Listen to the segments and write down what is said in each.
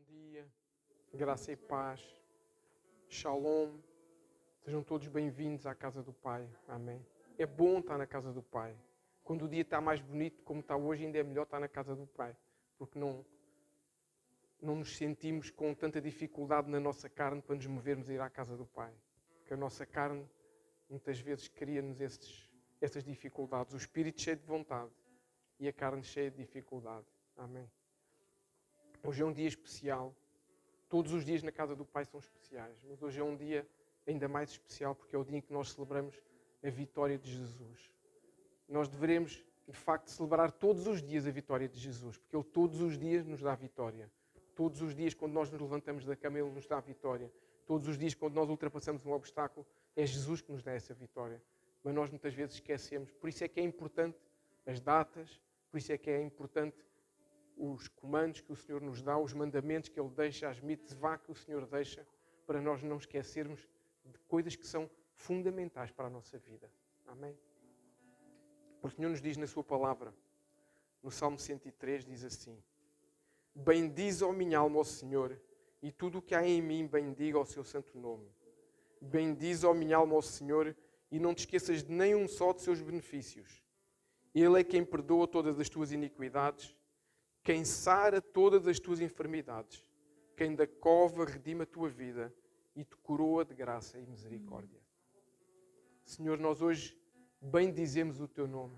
dia, graça e paz, shalom, sejam todos bem-vindos à casa do Pai, amém. É bom estar na casa do Pai. Quando o dia está mais bonito, como está hoje, ainda é melhor estar na casa do Pai, porque não nos sentimos com tanta dificuldade na nossa carne para nos movermos a ir à casa do Pai. Porque a nossa carne, muitas vezes, cria-nos essas dificuldades. O espírito cheio de vontade e a carne cheia de dificuldade, amém. Hoje é um dia especial. Todos os dias na casa do Pai são especiais, mas hoje é um dia ainda mais especial porque é o dia em que nós celebramos a vitória de Jesus. Nós devemos, de facto, celebrar todos os dias a vitória de Jesus, porque Ele todos os dias nos dá a vitória. Todos os dias, quando nós nos levantamos da cama, Ele nos dá a vitória. Todos os dias, quando nós ultrapassamos um obstáculo, é Jesus que nos dá essa vitória. Mas nós muitas vezes esquecemos. Por isso é que é importante as datas, por isso é que é importante os comandos que o Senhor nos dá, os mandamentos que Ele deixa, as mitzvah que o Senhor deixa, para nós não esquecermos de coisas que são fundamentais para a nossa vida. Amém? O Senhor nos diz na sua palavra, no Salmo 103, diz assim: bendize, ó minha alma, ao Senhor, e tudo o que há em mim bendiga ao seu santo nome. Bendize, ó minha alma, ao Senhor, e não te esqueças de nenhum só de seus benefícios. Ele é quem perdoa todas as tuas iniquidades, quem sara todas as tuas enfermidades, quem da cova redime a tua vida e te coroa de graça e misericórdia. Senhor, nós hoje bendizemos o teu nome.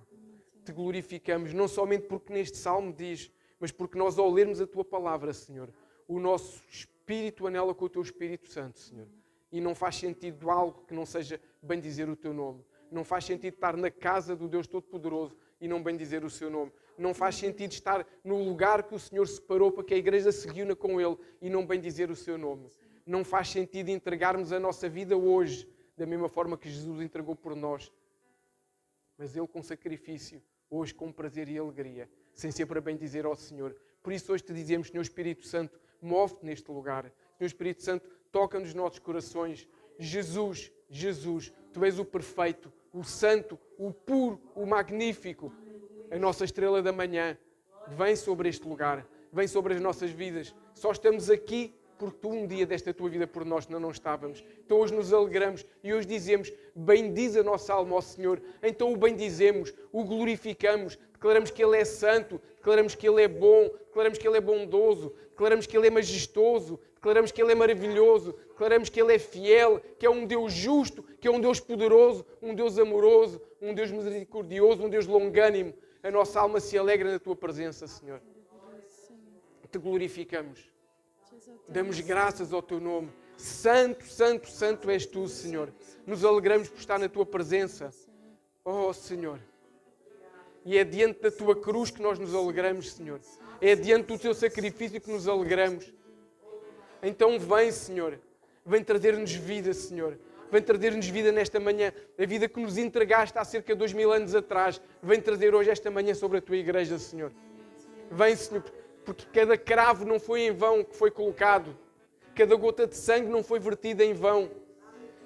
Te glorificamos, não somente porque neste salmo diz, mas porque nós ao lermos a tua palavra, Senhor, o nosso espírito anela com o teu Espírito Santo, Senhor. E não faz sentido algo que não seja bendizer o teu nome. Não faz sentido estar na casa do Deus Todo-Poderoso e não bendizer o seu nome. Não faz sentido estar no lugar que o Senhor separou para que a igreja se reúna com Ele e não bendizer o seu nome. Não faz sentido entregarmos a nossa vida hoje da mesma forma que Jesus entregou por nós. Mas Ele com sacrifício, hoje com prazer e alegria, sem ser para bendizer ao Senhor. Por isso hoje te dizemos, Senhor Espírito Santo, move-te neste lugar. Senhor Espírito Santo, toca nos nossos corações. Jesus, Jesus, Tu és o perfeito, o santo, o puro, o magnífico. A nossa estrela da manhã vem sobre este lugar, vem sobre as nossas vidas. Só estamos aqui porque Tu um dia deste a Tua vida por nós, senão não estávamos. Então hoje nos alegramos e hoje dizemos, bendize a nossa alma ao Senhor. Então o bendizemos, o glorificamos, declaramos que Ele é santo, declaramos que Ele é bom, declaramos que Ele é bondoso, declaramos que Ele é majestoso, declaramos que Ele é maravilhoso, declaramos que Ele é fiel, que é um Deus justo, que é um Deus poderoso, um Deus amoroso, um Deus misericordioso, um Deus longânimo. A nossa alma se alegra na Tua presença, Senhor. Te glorificamos. Damos graças ao Teu nome. Santo, santo, santo és Tu, Senhor. Nos alegramos por estar na Tua presença. Oh, Senhor. E é diante da Tua cruz que nós nos alegramos, Senhor. É diante do Teu sacrifício que nos alegramos. Então vem, Senhor. Vem trazer-nos vida, Senhor. Vem trazer-nos vida nesta manhã. A vida que nos entregaste há cerca de 2000 anos atrás. Vem trazer hoje, esta manhã, sobre a Tua igreja, Senhor. Vem, Senhor, porque cada cravo não foi em vão que foi colocado. Cada gota de sangue não foi vertida em vão.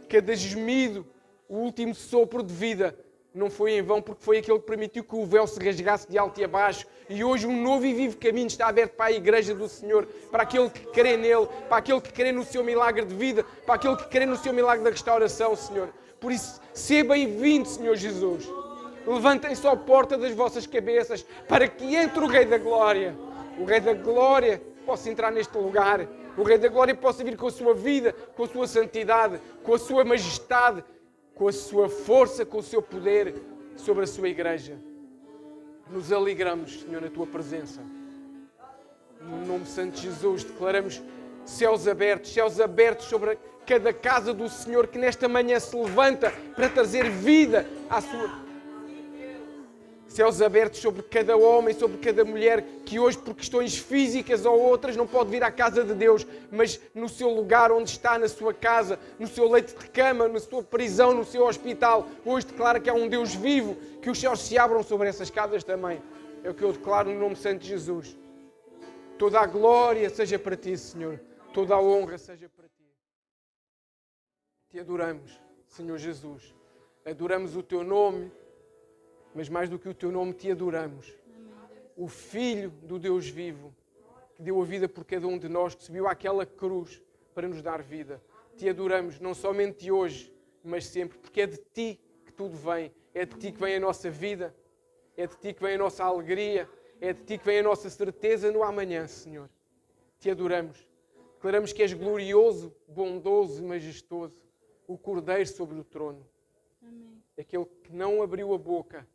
Cada gemido, o último sopro de vida, não foi em vão, porque foi aquele que permitiu que o véu se rasgasse de alto e abaixo. E hoje um novo e vivo caminho está aberto para a igreja do Senhor, para aquele que crê nele, para aquele que crê no seu milagre de vida, para aquele que crê no seu milagre da restauração, Senhor. Por isso, seja bem-vindo, Senhor Jesus. Levantem-se à porta das vossas cabeças, para que entre o Rei da Glória. O Rei da Glória possa entrar neste lugar. O Rei da Glória possa vir com a sua vida, com a sua santidade, com a sua majestade, com a sua força, com o seu poder sobre a sua igreja. Nos alegramos, Senhor, na Tua presença. No nome santo de Jesus, declaramos céus abertos sobre cada casa do Senhor que nesta manhã se levanta para trazer vida à sua... Céus abertos sobre cada homem, sobre cada mulher que hoje, por questões físicas ou outras, não pode vir à casa de Deus, mas no seu lugar onde está, na sua casa, no seu leito de cama, na sua prisão, no seu hospital, hoje declara que há um Deus vivo, que os céus se abram sobre essas casas também. É o que eu declaro no nome santo de Jesus. Toda a glória seja para Ti, Senhor. Toda a honra seja para Ti. Te adoramos, Senhor Jesus. Adoramos o Teu nome. Mas mais do que o Teu nome, Te adoramos. O Filho do Deus vivo, que deu a vida por cada um de nós, que subiu àquela cruz para nos dar vida. Te adoramos, não somente hoje, mas sempre, porque é de Ti que tudo vem. É de Ti que vem a nossa vida, é de Ti que vem a nossa alegria, é de Ti que vem a nossa certeza no amanhã, Senhor. Te adoramos. Declaramos que és glorioso, bondoso e majestoso, o Cordeiro sobre o trono. Amém. Aquele que não abriu a boca,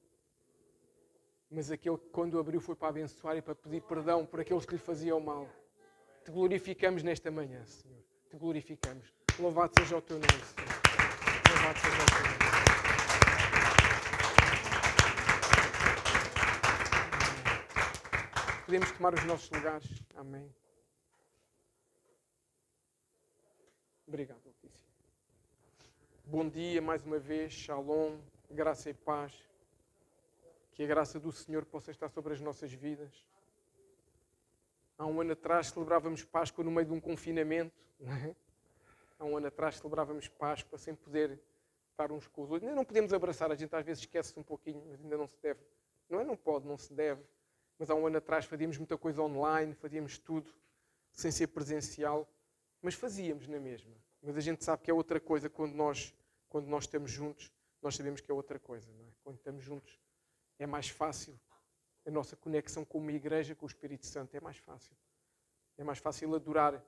mas aquele que quando abriu foi para abençoar e para pedir perdão por aqueles que lhe faziam mal. Te glorificamos nesta manhã, Senhor. Te glorificamos. Louvado seja o Teu nome, Senhor. Louvado seja o Teu nome. Podemos tomar os nossos lugares. Amém. Obrigado, Letícia. Bom dia mais uma vez. Shalom. Graça e paz. Que a graça do Senhor possa estar sobre as nossas vidas. Há um ano atrás celebrávamos Páscoa no meio de um confinamento. Não é? Há um ano atrás celebrávamos Páscoa sem poder estar uns com os outros. Ainda não podemos abraçar, a gente às vezes esquece-se um pouquinho, mas ainda não se deve. Não é não pode, não se deve. Mas há um ano atrás fazíamos muita coisa online, fazíamos tudo sem ser presencial. Mas fazíamos na mesma. Mas a gente sabe que é outra coisa quando nós estamos juntos. Nós sabemos que é outra coisa. Não é? Quando estamos juntos é mais fácil. A nossa conexão com uma igreja, com o Espírito Santo, é mais fácil. É mais fácil adorar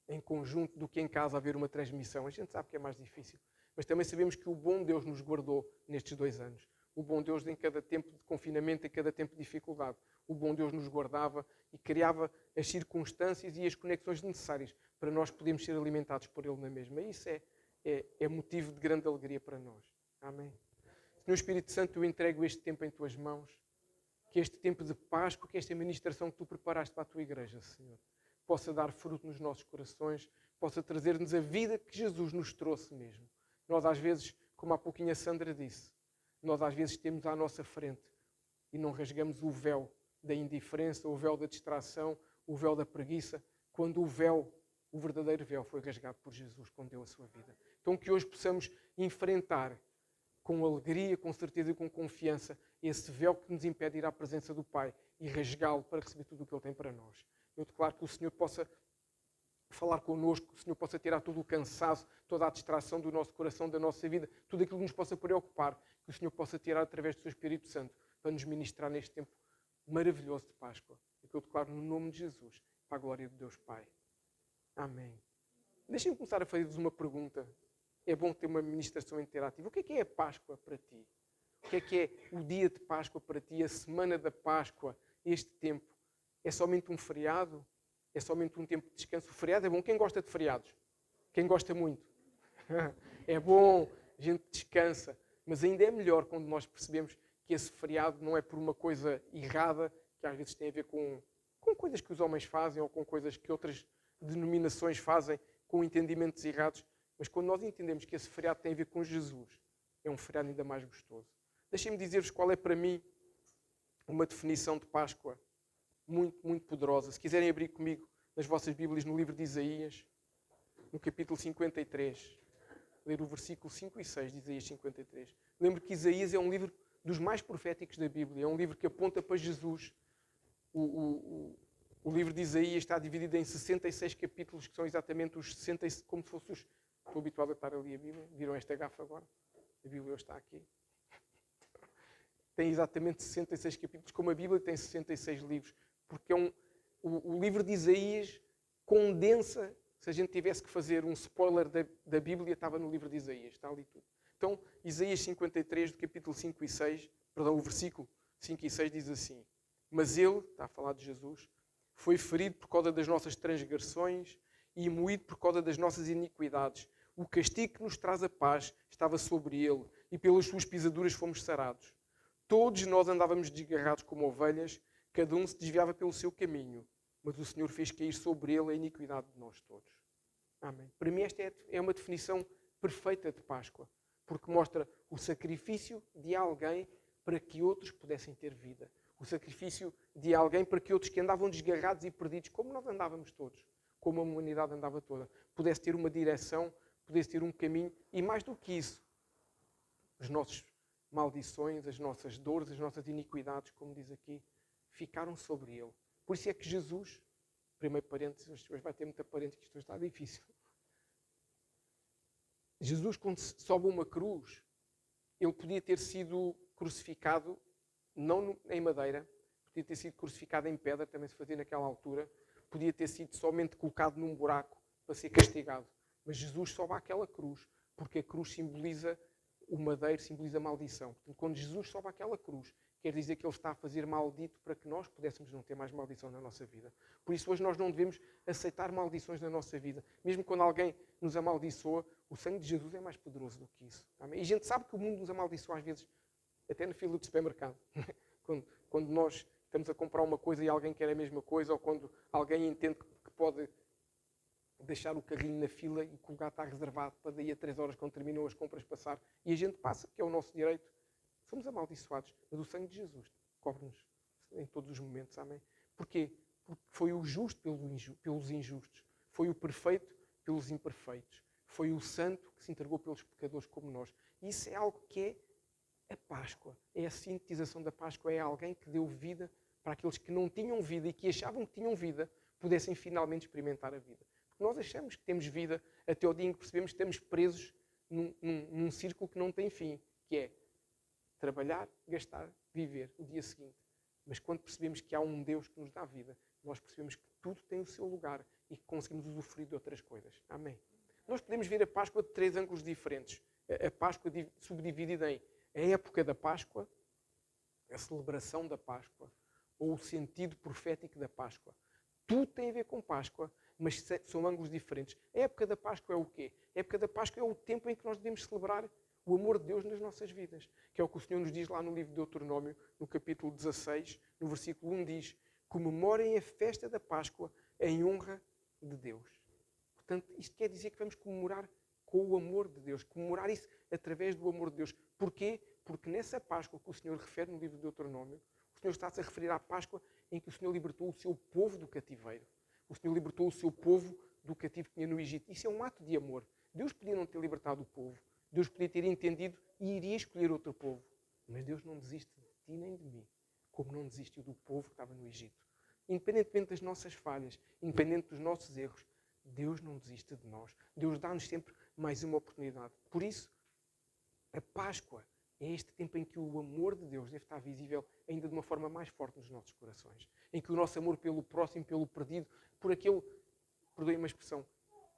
em conjunto do que em casa haver uma transmissão. A gente sabe que é mais difícil. Mas também sabemos que o bom Deus nos guardou nestes 2 anos. O bom Deus em cada tempo de confinamento, em cada tempo de dificuldade. O bom Deus nos guardava e criava as circunstâncias e as conexões necessárias para nós podermos ser alimentados por Ele na mesma. E isso é motivo de grande alegria para nós. Amém. Senhor Espírito Santo, eu entrego este tempo em Tuas mãos. Que este tempo de Páscoa, que esta ministração que Tu preparaste para a Tua igreja, Senhor, possa dar fruto nos nossos corações, possa trazer-nos a vida que Jesus nos trouxe mesmo. Nós às vezes, como há pouquinho a Sandra disse, nós às vezes temos à nossa frente e não rasgamos o véu da indiferença, o véu da distração, o véu da preguiça, quando o véu, o verdadeiro véu, foi rasgado por Jesus quando deu a sua vida. Então que hoje possamos enfrentar com alegria, com certeza e com confiança esse véu que nos impede de ir à presença do Pai e rasgá-lo para receber tudo o que Ele tem para nós. Eu declaro que o Senhor possa falar connosco, que o Senhor possa tirar todo o cansaço, toda a distração do nosso coração, da nossa vida, tudo aquilo que nos possa preocupar, que o Senhor possa tirar através do seu Espírito Santo para nos ministrar neste tempo maravilhoso de Páscoa. E que eu declaro no nome de Jesus, para a glória de Deus Pai. Amém. Deixem-me começar a fazer-vos uma pergunta. É bom ter uma ministração interativa. O que é a Páscoa para ti? O que é o dia de Páscoa para ti? A semana da Páscoa? Este tempo? É somente um feriado? É somente um tempo de descanso? O feriado é bom. Quem gosta de feriados? Quem gosta muito? É bom, a gente descansa. Mas ainda é melhor quando nós percebemos que esse feriado não é por uma coisa errada, que às vezes tem a ver com coisas que os homens fazem ou com coisas que outras denominações fazem, com entendimentos errados. Mas quando nós entendemos que esse feriado tem a ver com Jesus, é um feriado ainda mais gostoso. Deixem-me dizer-vos qual é para mim uma definição de Páscoa muito, muito poderosa. Se quiserem abrir comigo nas vossas Bíblias no livro de Isaías, no capítulo 53, ler o versículo 5 e 6 de Isaías 53. Lembro que Isaías é um livro dos mais proféticos da Bíblia, é um livro que aponta para Jesus. O livro de Isaías está dividido em 66 capítulos, que são exatamente os 66, como se fossem os... Estou habituado a estar ali a Bíblia. Viram esta gafa agora? A Bíblia está aqui. Tem exatamente 66 capítulos, como a Bíblia tem 66 livros. Porque o livro de Isaías condensa, se a gente tivesse que fazer um spoiler da Bíblia, estava no livro de Isaías. Está ali tudo. Então, Isaías 53, do capítulo 5 e 6, perdão, o versículo 5 e 6 diz assim: Mas ele, está a falar de Jesus, foi ferido por causa das nossas transgressões e moído por causa das nossas iniquidades. O castigo que nos traz a paz estava sobre ele, e pelas suas pisaduras fomos sarados. Todos nós andávamos desgarrados como ovelhas, cada um se desviava pelo seu caminho, mas o Senhor fez cair sobre ele a iniquidade de nós todos. Amém. Para mim esta é uma definição perfeita de Páscoa, porque mostra o sacrifício de alguém para que outros pudessem ter vida. O sacrifício de alguém para que outros que andavam desgarrados e perdidos, como nós andávamos todos, como a humanidade andava toda, pudesse ter uma direção, pudesse ter um caminho, e mais do que isso, as nossas maldições, as nossas dores, as nossas iniquidades, como diz aqui, ficaram sobre ele. Por isso é que Jesus, primeiro parênteses, hoje vai ter muita parênteses, que isto está difícil. Jesus, quando sobe uma cruz, ele podia ter sido crucificado, não em madeira, podia ter sido crucificado em pedra, também se fazia naquela altura, podia ter sido somente colocado num buraco para ser castigado. Mas Jesus sobe àquela cruz, porque a cruz simboliza o madeiro, simboliza a maldição. Portanto, quando Jesus sobe àquela cruz, quer dizer que ele está a fazer maldito para que nós pudéssemos não ter mais maldição na nossa vida. Por isso hoje nós não devemos aceitar maldições na nossa vida. Mesmo quando alguém nos amaldiçoa, o sangue de Jesus é mais poderoso do que isso. Amém? E a gente sabe que o mundo nos amaldiçoa às vezes, até na fila do supermercado. Quando nós estamos a comprar uma coisa e alguém quer a mesma coisa, ou quando alguém entende que pode deixar o carrinho na fila e que o lugar está reservado para daí a 3 horas, quando terminam as compras, passar. E a gente passa, que é o nosso direito. Somos amaldiçoados. Mas o sangue de Jesus cobre-nos em todos os momentos. Amém? Porquê? Porque foi o justo pelos injustos. Foi o perfeito pelos imperfeitos. Foi o santo que se entregou pelos pecadores como nós. E isso é algo que é a Páscoa. É a sintetização da Páscoa. É alguém que deu vida para aqueles que não tinham vida e que achavam que tinham vida, pudessem finalmente experimentar a vida. Porque nós achamos que temos vida até o dia em que percebemos que estamos presos num círculo que não tem fim, que é trabalhar, gastar, viver o dia seguinte. Mas quando percebemos que há um Deus que nos dá vida, nós percebemos que tudo tem o seu lugar e que conseguimos usufruir de outras coisas. Amém? Nós podemos ver a Páscoa de 3 ângulos diferentes. A Páscoa subdividida em a época da Páscoa, a celebração da Páscoa, ou o sentido profético da Páscoa. Tudo tem a ver com Páscoa, mas são ângulos diferentes. A época da Páscoa é o quê? A época da Páscoa é o tempo em que nós devemos celebrar o amor de Deus nas nossas vidas. Que é o que o Senhor nos diz lá no livro de Deuteronômio, no capítulo 16, no versículo 1 diz: comemorem a festa da Páscoa em honra de Deus. Portanto, isto quer dizer que vamos comemorar com o amor de Deus. Comemorar isso através do amor de Deus. Porquê? Porque nessa Páscoa que o Senhor refere no livro de Deuteronômio, o Senhor está-se a referir à Páscoa em que o Senhor libertou o seu povo do cativeiro. O Senhor libertou o seu povo do cativo que tinha no Egito. Isso é um ato de amor. Deus podia não ter libertado o povo. Deus podia ter entendido e iria escolher outro povo. Mas Deus não desiste de ti nem de mim, como não desistiu do povo que estava no Egito. Independentemente das nossas falhas, independente dos nossos erros, Deus não desiste de nós. Deus dá-nos sempre mais uma oportunidade. Por isso, a Páscoa é este tempo em que o amor de Deus deve estar visível ainda de uma forma mais forte nos nossos corações. Em que o nosso amor pelo próximo, pelo perdido, por aquele, perdoem-me a expressão,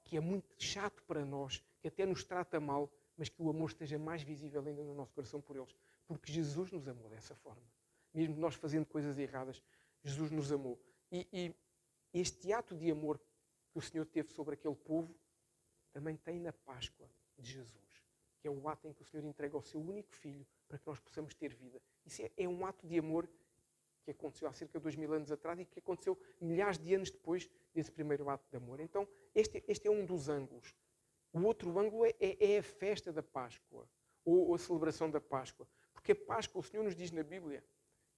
que é muito chato para nós, que até nos trata mal, mas que o amor esteja mais visível ainda no nosso coração por eles. Porque Jesus nos amou dessa forma. Mesmo nós fazendo coisas erradas, Jesus nos amou. E este ato de amor que o Senhor teve sobre aquele povo, também tem na Páscoa de Jesus. Que é o ato em que o Senhor entrega o seu único filho para que nós possamos ter vida. Isso é um ato de amor que aconteceu há cerca de 2000 anos atrás e que aconteceu milhares de anos depois desse primeiro ato de amor. Então, este é um dos ângulos. O outro ângulo é a festa da Páscoa, ou a celebração da Páscoa. Porque a Páscoa, o Senhor nos diz na Bíblia,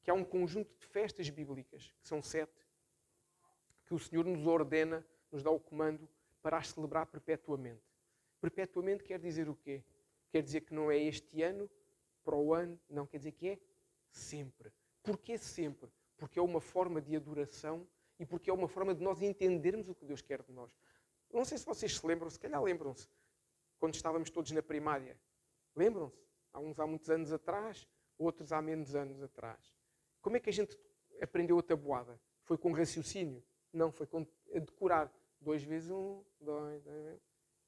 que há um conjunto de festas bíblicas, que são 7, que o Senhor nos ordena, nos dá o comando para as celebrar perpetuamente. Perpetuamente quer dizer o quê? Quer dizer que não é este ano, para o ano, não, quer dizer que é sempre. Porquê sempre? Porque é uma forma de adoração e porque é uma forma de nós entendermos o que Deus quer de nós. Não sei se vocês se lembram, se calhar lembram-se, quando estávamos todos na primária. Lembram-se? Uns há muitos anos atrás, outros há menos anos atrás. Como é que a gente aprendeu a tabuada? Foi com raciocínio? Não, foi com a decorar. 2 vezes 1, 2, 2.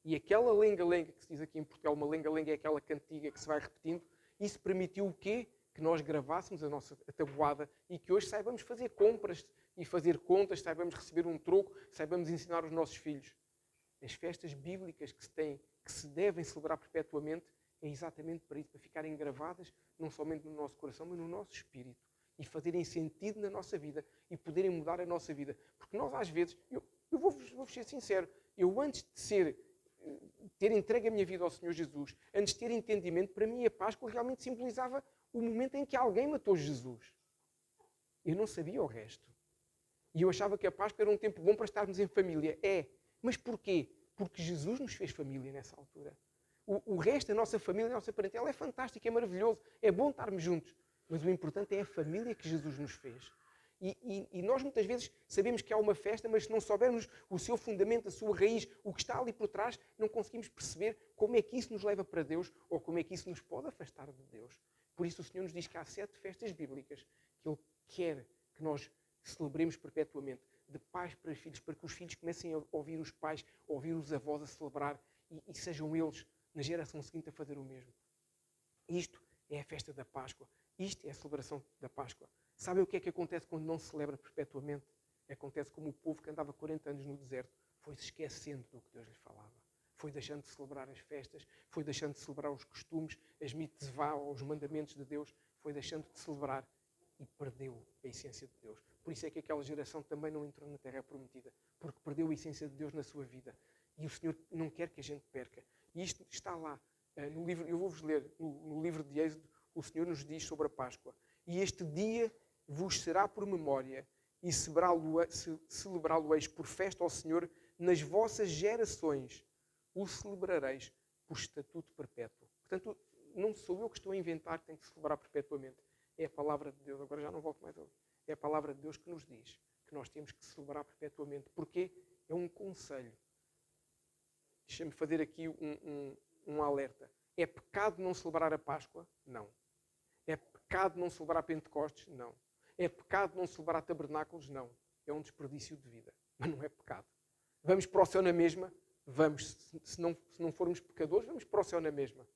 E aquela lenga-lenga que se diz aqui em Portugal, uma lenga-lenga é aquela cantiga que se vai repetindo, isso permitiu o quê? Que nós gravássemos a nossa tabuada e que hoje saibamos fazer compras e fazer contas, saibamos receber um troco, saibamos ensinar os nossos filhos. As festas bíblicas que se devem celebrar perpetuamente é exatamente para isso, para ficarem gravadas não somente no nosso coração, mas no nosso espírito e fazerem sentido na nossa vida e poderem mudar a nossa vida. Porque nós às vezes, eu vou ser sincero, eu antes de ter entregue a minha vida ao Senhor Jesus, antes de ter entendimento, para mim a Páscoa realmente simbolizava o momento em que alguém matou Jesus. Eu não sabia o resto. E eu achava que a Páscoa era um tempo bom para estarmos em família. Mas porquê? Porque Jesus nos fez família nessa altura. O resto, a nossa família, a nossa parentela é fantástico, é maravilhoso, é bom estarmos juntos. Mas o importante é a família que Jesus nos fez. E nós muitas vezes sabemos que há uma festa, mas se não soubermos o seu fundamento, a sua raiz, o que está ali por trás, não conseguimos perceber como é que isso nos leva para Deus ou como é que isso nos pode afastar de Deus. Por isso o Senhor nos diz que há 7 festas bíblicas que Ele quer que nós celebremos perpetuamente, de pais para filhos, para que os filhos comecem a ouvir os pais, a ouvir os avós a celebrar e sejam eles, na geração seguinte, a fazer o mesmo. Isto é a festa da Páscoa. Isto é a celebração da Páscoa. Sabem o que é que acontece quando não se celebra perpetuamente? Acontece como o povo que andava 40 anos no deserto foi se esquecendo do que Deus lhe falava. Foi deixando de celebrar as festas, foi deixando de celebrar os costumes, as mitzvah, os mandamentos de Deus, foi deixando de celebrar e perdeu a essência de Deus. Por isso é que aquela geração também não entrou na Terra Prometida, porque perdeu a essência de Deus na sua vida. E o Senhor não quer que a gente perca. E isto está lá no livro, eu vou-vos ler, no livro de Êxodo, o Senhor nos diz sobre a Páscoa. E este dia vos será por memória e celebrá-lo-eis por festa ao Senhor nas vossas gerações. O celebrareis por estatuto perpétuo. Portanto, não sou eu que estou a inventar que tem que celebrar perpetuamente. É a palavra de Deus. Agora já não volto mais a ouvir. É a palavra de Deus que nos diz que nós temos que celebrar perpetuamente. Porque é um conselho. Deixa-me fazer aqui um alerta. É pecado não celebrar a Páscoa? Não. É pecado não celebrar Pentecostes? Não. É pecado não celebrar tabernáculos? Não. É um desperdício de vida. Mas não é pecado. Vamos para o céu na mesma? Vamos. Se não formos pecadores, vamos para o céu na mesma.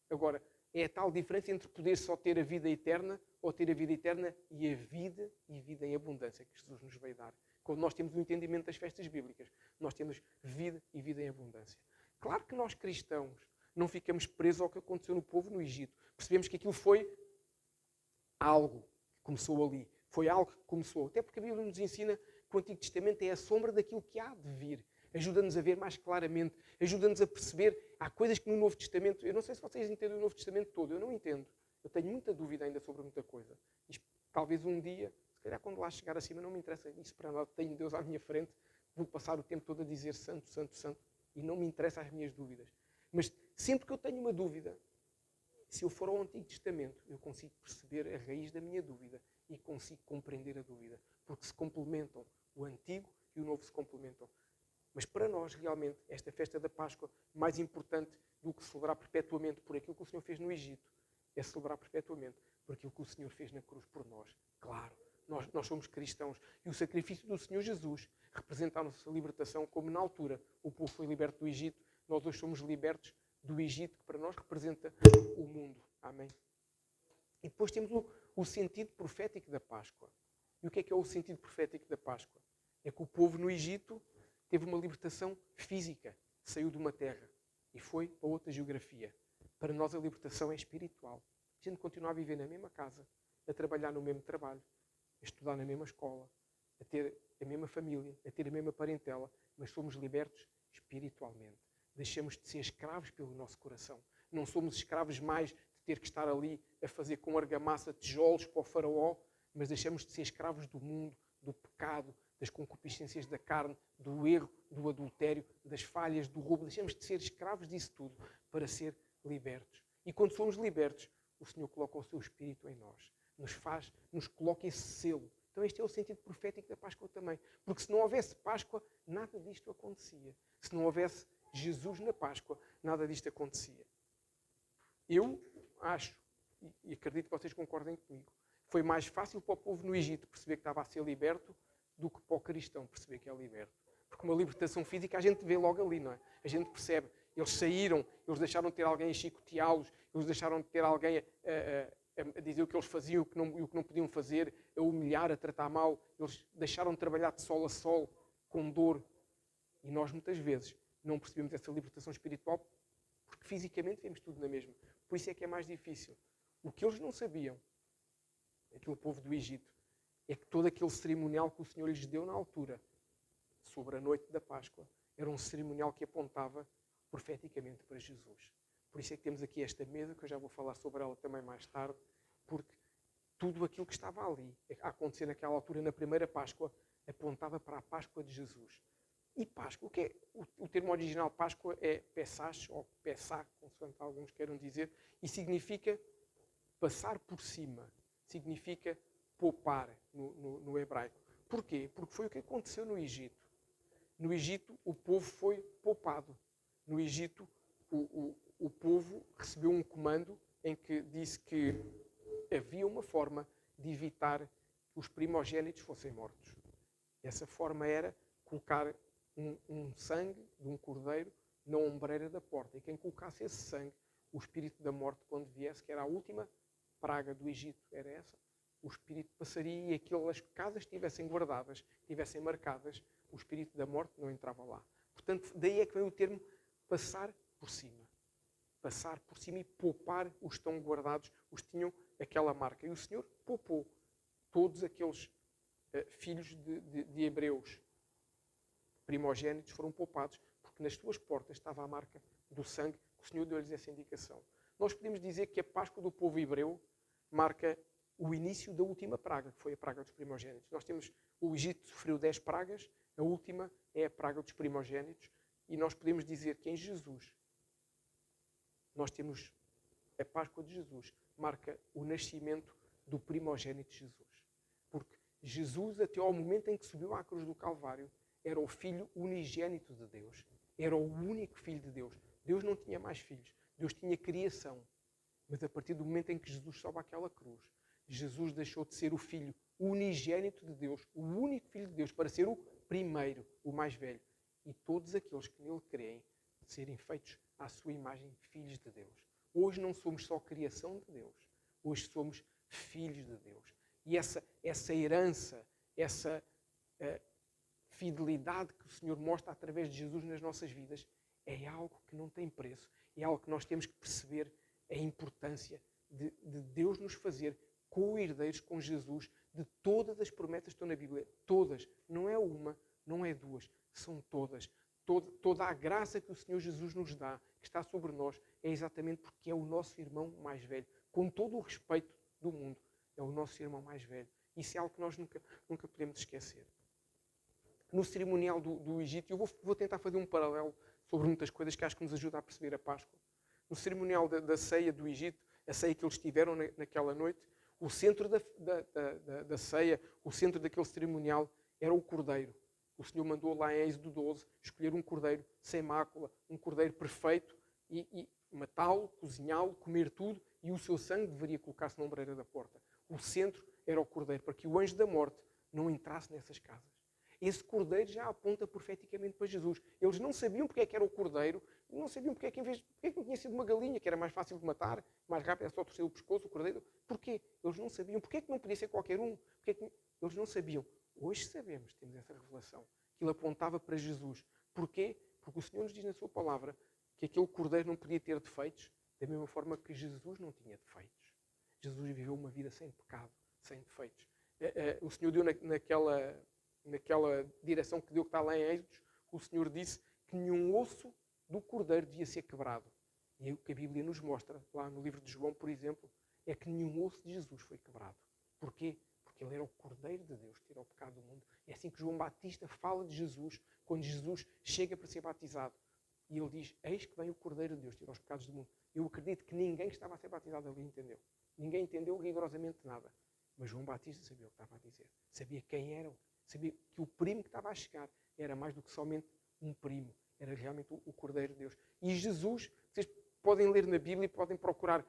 Agora, é a tal diferença entre poder só ter a vida eterna ou ter a vida eterna e a vida em abundância que Jesus nos veio dar. Quando nós temos o entendimento das festas bíblicas, nós temos vida e vida em abundância. Claro que nós cristãos não ficamos presos ao que aconteceu no povo no Egito. Percebemos que aquilo foi algo que começou ali. Foi algo que começou. Até porque a Bíblia nos ensina que o Antigo Testamento é a sombra daquilo que há de vir. Ajuda-nos a ver mais claramente. Ajuda-nos a perceber. Há coisas que no Novo Testamento... Eu não sei se vocês entendem o Novo Testamento todo. Eu não entendo. Eu tenho muita dúvida ainda sobre muita coisa. Isto, talvez um dia, se calhar quando lá chegar acima, não me interessa isso para nada. Tenho Deus à minha frente. Vou passar o tempo todo a dizer santo, santo, santo. E não me interessa as minhas dúvidas. Mas sempre que eu tenho uma dúvida, se eu for ao Antigo Testamento, eu consigo perceber a raiz da minha dúvida e consigo compreender a dúvida. Porque se complementam. O Antigo e o Novo se complementam. Mas para nós, realmente, esta festa da Páscoa, mais importante do que celebrar perpetuamente por aquilo que o Senhor fez no Egito, é celebrar perpetuamente por aquilo que o Senhor fez na cruz por nós. Claro, nós somos cristãos. E o sacrifício do Senhor Jesus representa a nossa libertação, como na altura o povo foi liberto do Egito, nós hoje somos libertos do Egito, que para nós representa o mundo. Amém? E depois temos o sentido profético da Páscoa. E o que é o sentido profético da Páscoa? É que o povo no Egito teve uma libertação física, saiu de uma terra e foi para outra geografia. Para nós a libertação é espiritual. A gente continua a viver na mesma casa, a trabalhar no mesmo trabalho, a estudar na mesma escola, a ter a mesma família, a ter a mesma parentela, mas somos libertos espiritualmente. Deixamos de ser escravos pelo nosso coração. Não somos escravos mais de ter que estar ali a fazer com argamassa tijolos para o faraó, mas deixamos de ser escravos do mundo, do pecado, das concupiscências da carne, do erro, do adultério, das falhas, do roubo. Deixamos de ser escravos disso tudo para ser libertos. E quando somos libertos, o Senhor coloca o seu Espírito em nós. Nos coloca esse selo. Então este é o sentido profético da Páscoa também. Porque se não houvesse Páscoa, nada disto acontecia. Se não houvesse Jesus na Páscoa, nada disto acontecia. Eu acho, e acredito que vocês concordem comigo, foi mais fácil para o povo no Egito perceber que estava a ser liberto do que para o cristão perceber que é liberto. Porque uma libertação física a gente vê logo ali, não é? A gente percebe. Eles saíram, eles deixaram de ter alguém a chicoteá-los, eles deixaram de ter alguém a dizer o que eles faziam e o que não podiam fazer, a humilhar, a tratar mal. Eles deixaram de trabalhar de sol a sol, com dor. E nós muitas vezes não percebemos essa libertação espiritual porque fisicamente vemos tudo na mesma. Por isso é que é mais difícil. O que eles não sabiam, aquele povo do Egito, é que todo aquele cerimonial que o Senhor lhes deu na altura, sobre a noite da Páscoa, era um cerimonial que apontava profeticamente para Jesus. Por isso é que temos aqui esta mesa, que eu já vou falar sobre ela também mais tarde, porque tudo aquilo que estava ali, a acontecer naquela altura, na primeira Páscoa, apontava para a Páscoa de Jesus. E Páscoa, o termo original Páscoa é Pessach, ou Pessah, consoante alguns queiram dizer, e significa passar por cima, significa poupar no hebraico. Porquê? Porque foi o que aconteceu no Egito. No Egito, o povo foi poupado. No Egito, o povo recebeu um comando em que disse que havia uma forma de evitar que os primogênitos fossem mortos. Essa forma era colocar um sangue de um cordeiro na ombreira da porta. E quem colocasse esse sangue, o espírito da morte, quando viesse, que era a última praga do Egito, era essa, o espírito passaria e aquelas casas estivessem guardadas, estivessem marcadas, o espírito da morte não entrava lá. Portanto, daí é que vem o termo passar por cima. Passar por cima e poupar os que estão guardados, os que tinham aquela marca. E o Senhor poupou todos aqueles filhos de hebreus primogênitos foram poupados, porque nas suas portas estava a marca do sangue, que o Senhor deu-lhes essa indicação. Nós podemos dizer que a Páscoa do povo hebreu marca o início da última praga, que foi a praga dos primogênitos. Nós temos, o Egito sofreu 10 pragas, a última é a praga dos primogênitos, e nós podemos dizer que em Jesus, nós temos a Páscoa de Jesus, marca o nascimento do primogênito de Jesus. Porque Jesus, até ao momento em que subiu à cruz do Calvário, era o Filho unigênito de Deus. Era o único Filho de Deus. Deus não tinha mais filhos. Deus tinha criação. Mas a partir do momento em que Jesus sobe àquela cruz, Jesus deixou de ser o Filho unigênito de Deus, o único Filho de Deus, para ser o primeiro, o mais velho. E todos aqueles que nele creem, serem feitos à sua imagem, filhos de Deus. Hoje não somos só criação de Deus. Hoje somos filhos de Deus. E essa herança, essa fidelidade que o Senhor mostra através de Jesus nas nossas vidas é algo que não tem preço. É algo que nós temos que perceber a importância de Deus nos fazer co-herdeiros com Jesus de todas as promessas que estão na Bíblia. Todas. Não é uma, não é duas. São todas. Toda a graça que o Senhor Jesus nos dá, que está sobre nós, é exatamente porque é o nosso irmão mais velho. Com todo o respeito do mundo, é o nosso irmão mais velho. Isso é algo que nós nunca podemos esquecer. No cerimonial do Egito, eu vou tentar fazer um paralelo sobre muitas coisas que acho que nos ajuda a perceber a Páscoa. No cerimonial da ceia do Egito, a ceia que eles tiveram naquela noite, o centro da ceia, o centro daquele cerimonial era o cordeiro. O Senhor mandou lá em Êxodo 12 escolher um cordeiro sem mácula, um cordeiro perfeito e matá-lo, cozinhá-lo, comer tudo e o seu sangue deveria colocar-se na ombreira da porta. O centro era o cordeiro, para que o anjo da morte não entrasse nessas casas. Esse cordeiro já aponta profeticamente para Jesus. Eles não sabiam porque é que era o cordeiro, não sabiam porque é que não tinha sido uma galinha, que era mais fácil de matar, mais rápido, era só torcer o pescoço, o cordeiro. Porquê? Eles não sabiam. Porquê é que não podia ser qualquer um? Eles não sabiam. Hoje sabemos, temos essa revelação, que ele apontava para Jesus. Porquê? Porque o Senhor nos diz na sua palavra que aquele cordeiro não podia ter defeitos, da mesma forma que Jesus não tinha defeitos. Jesus viveu uma vida sem pecado, sem defeitos. O Senhor deu naquela direção que deu, que está lá em Êxodos, o Senhor disse que nenhum osso do cordeiro devia ser quebrado. E o que a Bíblia nos mostra, lá no livro de João, por exemplo, é que nenhum osso de Jesus foi quebrado. Porquê? Porque ele era o Cordeiro de Deus que tira o pecado do mundo. É assim que João Batista fala de Jesus, quando Jesus chega para ser batizado. E ele diz, eis que vem o Cordeiro de Deus, tira os pecados do mundo. Eu acredito que ninguém que estava a ser batizado ali entendeu. Ninguém entendeu rigorosamente nada. Mas João Batista sabia o que estava a dizer. Sabia quem eram. Sabia que o primo que estava a chegar era mais do que somente um primo. Era realmente o Cordeiro de Deus. E Jesus, vocês podem ler na Bíblia e podem procurar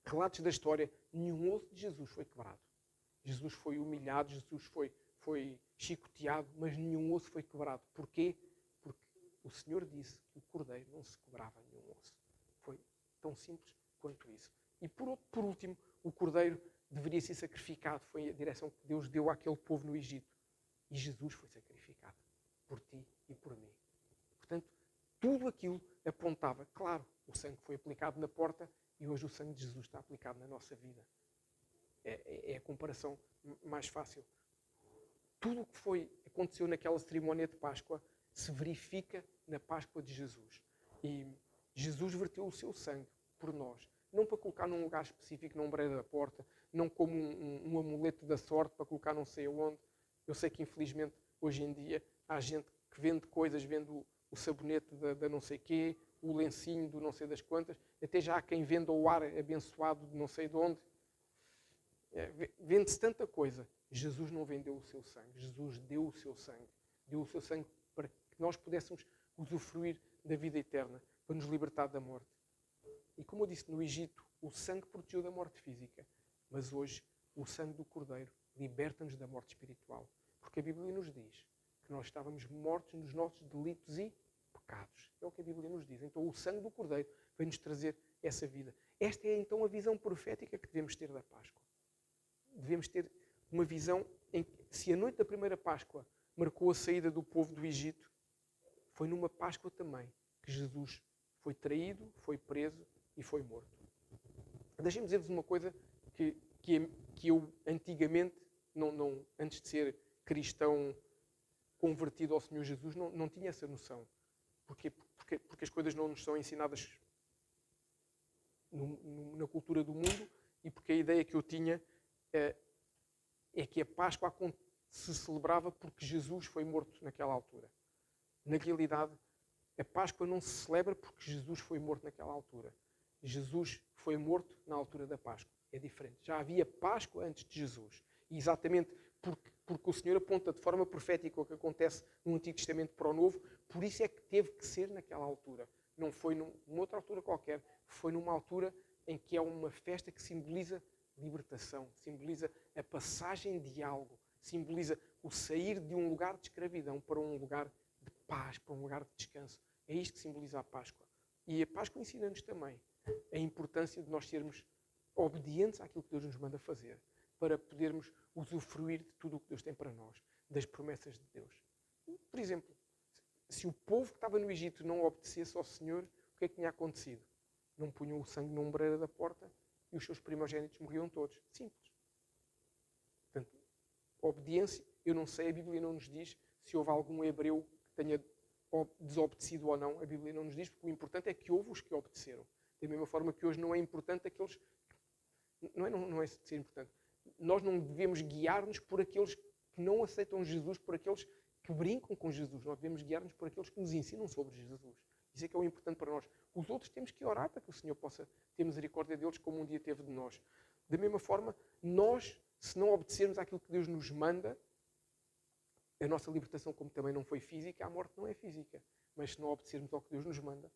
relatos da história. Nenhum osso de Jesus foi quebrado. Jesus foi humilhado, Jesus foi chicoteado, mas nenhum osso foi quebrado. Porquê? Porque o Senhor disse que o Cordeiro não se quebrava nenhum osso. Foi tão simples quanto isso. E por último, o Cordeiro deveria ser sacrificado. Foi a direção que Deus deu àquele povo no Egito. E Jesus foi sacrificado por ti e por mim. Portanto, tudo aquilo apontava. Claro, o sangue foi aplicado na porta e hoje o sangue de Jesus está aplicado na nossa vida. É a comparação mais fácil. Tudo o que aconteceu naquela cerimónia de Páscoa se verifica na Páscoa de Jesus. E Jesus verteu o seu sangue por nós. Não para colocar num lugar específico, na ombreira da porta, não como um amuleto da sorte para colocar não sei aonde. Eu sei que, infelizmente, hoje em dia, há gente que vende coisas, vende o sabonete da não sei quê, o lencinho do não sei das quantas, até já há quem venda o ar abençoado de não sei de onde. Vende-se tanta coisa. Jesus não vendeu o seu sangue. Jesus deu o seu sangue. Deu o seu sangue para que nós pudéssemos usufruir da vida eterna, para nos libertar da morte. E como eu disse, no Egito, o sangue protegeu da morte física. Mas hoje, o sangue do Cordeiro liberta-nos da morte espiritual. Porque a Bíblia nos diz que nós estávamos mortos nos nossos delitos e pecados. É o que a Bíblia nos diz. Então o sangue do Cordeiro vem-nos trazer essa vida. Esta é então a visão profética que devemos ter da Páscoa. Devemos ter uma visão em que, se a noite da primeira Páscoa marcou a saída do povo do Egito, foi numa Páscoa também que Jesus foi traído, foi preso e foi morto. Deixem-me dizer-vos uma coisa que eu antigamente, antes de ser cristão convertido ao Senhor Jesus, não tinha essa noção. Porque as coisas não nos são ensinadas na cultura do mundo e porque a ideia que eu tinha é que a Páscoa se celebrava porque Jesus foi morto naquela altura. Na realidade, a Páscoa não se celebra porque Jesus foi morto naquela altura. Jesus foi morto na altura da Páscoa. É diferente. Já havia Páscoa antes de Jesus. E exatamente porque o Senhor aponta de forma profética o que acontece no Antigo Testamento para o Novo, por isso é que teve que ser naquela altura. Não foi numa outra altura qualquer. Foi numa altura em que é uma festa que simboliza libertação, simboliza a passagem de algo, simboliza o sair de um lugar de escravidão para um lugar de paz, para um lugar de descanso. É isto que simboliza a Páscoa. E a Páscoa ensina-nos também a importância de nós sermos obedientes àquilo que Deus nos manda fazer, para podermos usufruir de tudo o que Deus tem para nós, das promessas de Deus. Por exemplo, se o povo que estava no Egito não obedecesse ao Senhor, o que é que tinha acontecido? Não punham o sangue na ombreira da porta e os seus primogénitos morriam todos. Simples. Portanto, obediência, eu não sei, a Bíblia não nos diz se houve algum hebreu que tenha desobedecido ou não. A Bíblia não nos diz, porque o importante é que houve os que obedeceram. Da mesma forma que hoje não é importante aqueles... Não é ser importante. Nós não devemos guiar-nos por aqueles que não aceitam Jesus, por aqueles que brincam com Jesus. Nós devemos guiar-nos por aqueles que nos ensinam sobre Jesus. Isso é que é o importante para nós. Os outros temos que orar para que o Senhor possa ter misericórdia deles como um dia teve de nós. Da mesma forma, nós, se não obedecermos àquilo que Deus nos manda, a nossa libertação, como também não foi física, a morte não é física. Mas se não obedecermos ao que Deus nos manda,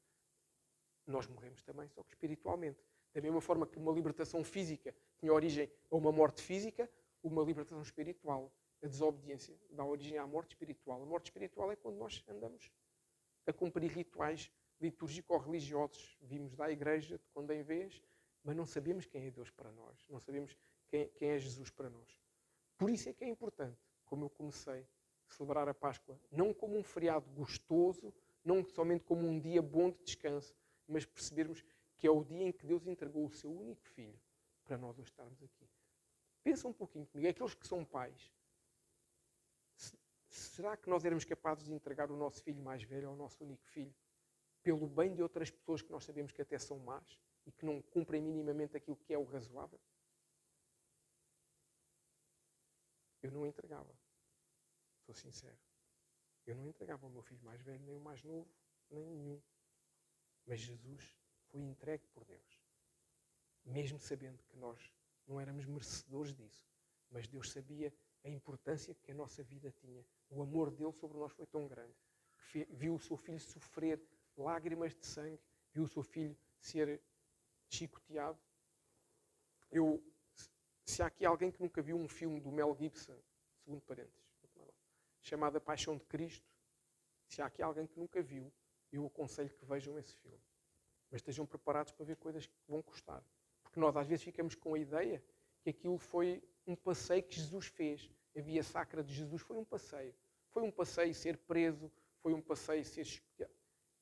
nós morremos também, só que espiritualmente. Da mesma forma que uma libertação física tinha origem a uma morte física, uma libertação espiritual, a desobediência, dá origem à morte espiritual. A morte espiritual é quando nós andamos a cumprir rituais litúrgico-religiosos. Vimos da igreja de quando em vez, mas não sabemos quem é Deus para nós. Não sabemos quem é Jesus para nós. Por isso é que é importante, como eu comecei, celebrar a Páscoa, não como um feriado gostoso, não somente como um dia bom de descanso, mas percebermos que é o dia em que Deus entregou o seu único filho para nós hoje estarmos aqui. Pensa um pouquinho comigo, aqueles que são pais, será que nós éramos capazes de entregar o nosso filho mais velho ao nosso único filho pelo bem de outras pessoas que nós sabemos que até são más e que não cumprem minimamente aquilo que é o razoável? Eu não entregava. Sou sincero. Eu não entregava o meu filho mais velho, nem o mais novo, nem nenhum. Mas Jesus foi entregue por Deus. Mesmo sabendo que nós não éramos merecedores disso. Mas Deus sabia a importância que a nossa vida tinha. O amor dele sobre nós foi tão grande. Que viu o seu filho sofrer lágrimas de sangue. Viu o seu filho ser chicoteado. Se há aqui alguém que nunca viu um filme do Mel Gibson, segundo parênteses, chamado A Paixão de Cristo, se há aqui alguém que nunca viu, eu aconselho que vejam esse filme. Mas estejam preparados para ver coisas que vão custar. Porque nós às vezes ficamos com a ideia que aquilo foi um passeio que Jesus fez. A via sacra de Jesus foi um passeio. Foi um passeio ser preso, foi um passeio ser chicoteado.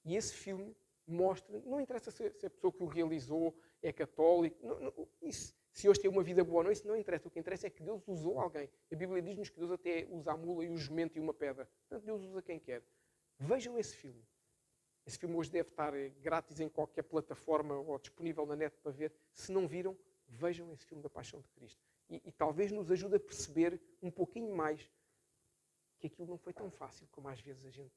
E esse filme mostra, não interessa se a pessoa que o realizou é católico, se hoje tem uma vida boa ou não, isso não interessa. O que interessa é que Deus usou alguém. A Bíblia diz-nos que Deus até usa a mula e o jumento e uma pedra. Portanto, Deus usa quem quer. Vejam esse filme. Esse filme hoje deve estar grátis em qualquer plataforma ou disponível na net para ver. Se não viram, vejam esse filme da Paixão de Cristo. E talvez nos ajude a perceber um pouquinho mais que aquilo não foi tão fácil como às vezes a gente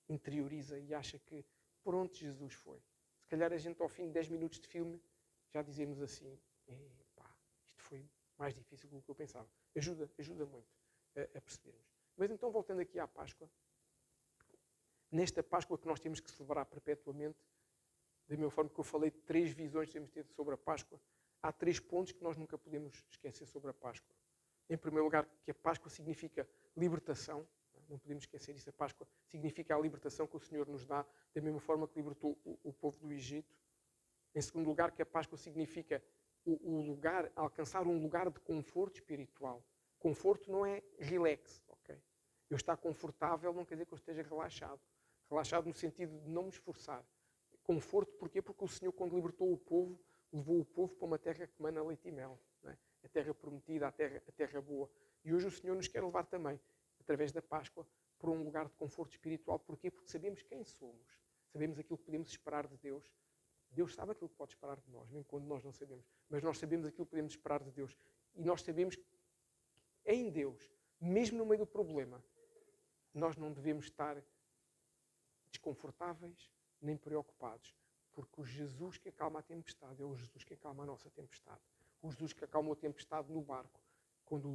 interioriza e acha que por onde Jesus foi. Se calhar a gente ao fim de 10 minutos de filme já dizemos assim, epá, isto foi mais difícil do que eu pensava. Ajuda muito a percebermos. Mas então, voltando aqui à Páscoa, nesta Páscoa que nós temos que celebrar perpetuamente, da mesma forma que eu falei de 3 visões que temos tido sobre a Páscoa, há 3 pontos que nós nunca podemos esquecer sobre a Páscoa. Em primeiro lugar, que a Páscoa significa libertação. Não podemos esquecer isso. A Páscoa significa a libertação que o Senhor nos dá, da mesma forma que libertou o povo do Egito. Em segundo lugar, que a Páscoa significa o lugar, alcançar um lugar de conforto espiritual. Conforto não é relax, ok? Eu estar confortável não quer dizer que eu esteja relaxado. Relaxado no sentido de não me esforçar. Conforto, porquê? Porque o Senhor, quando libertou o povo, levou o povo para uma terra que mana leite e mel. Não é? A terra prometida, a terra boa. E hoje o Senhor nos quer levar também, através da Páscoa, para um lugar de conforto espiritual. Porquê? Porque sabemos quem somos. Sabemos aquilo que podemos esperar de Deus. Deus sabe aquilo que pode esperar de nós, mesmo quando nós não sabemos. Mas nós sabemos aquilo que podemos esperar de Deus. E nós sabemos que em Deus, mesmo no meio do problema, nós não devemos estar desconfortáveis nem preocupados. Porque o Jesus que acalma a tempestade é o Jesus que acalma a nossa tempestade. O Jesus que acalmou a tempestade no barco, quando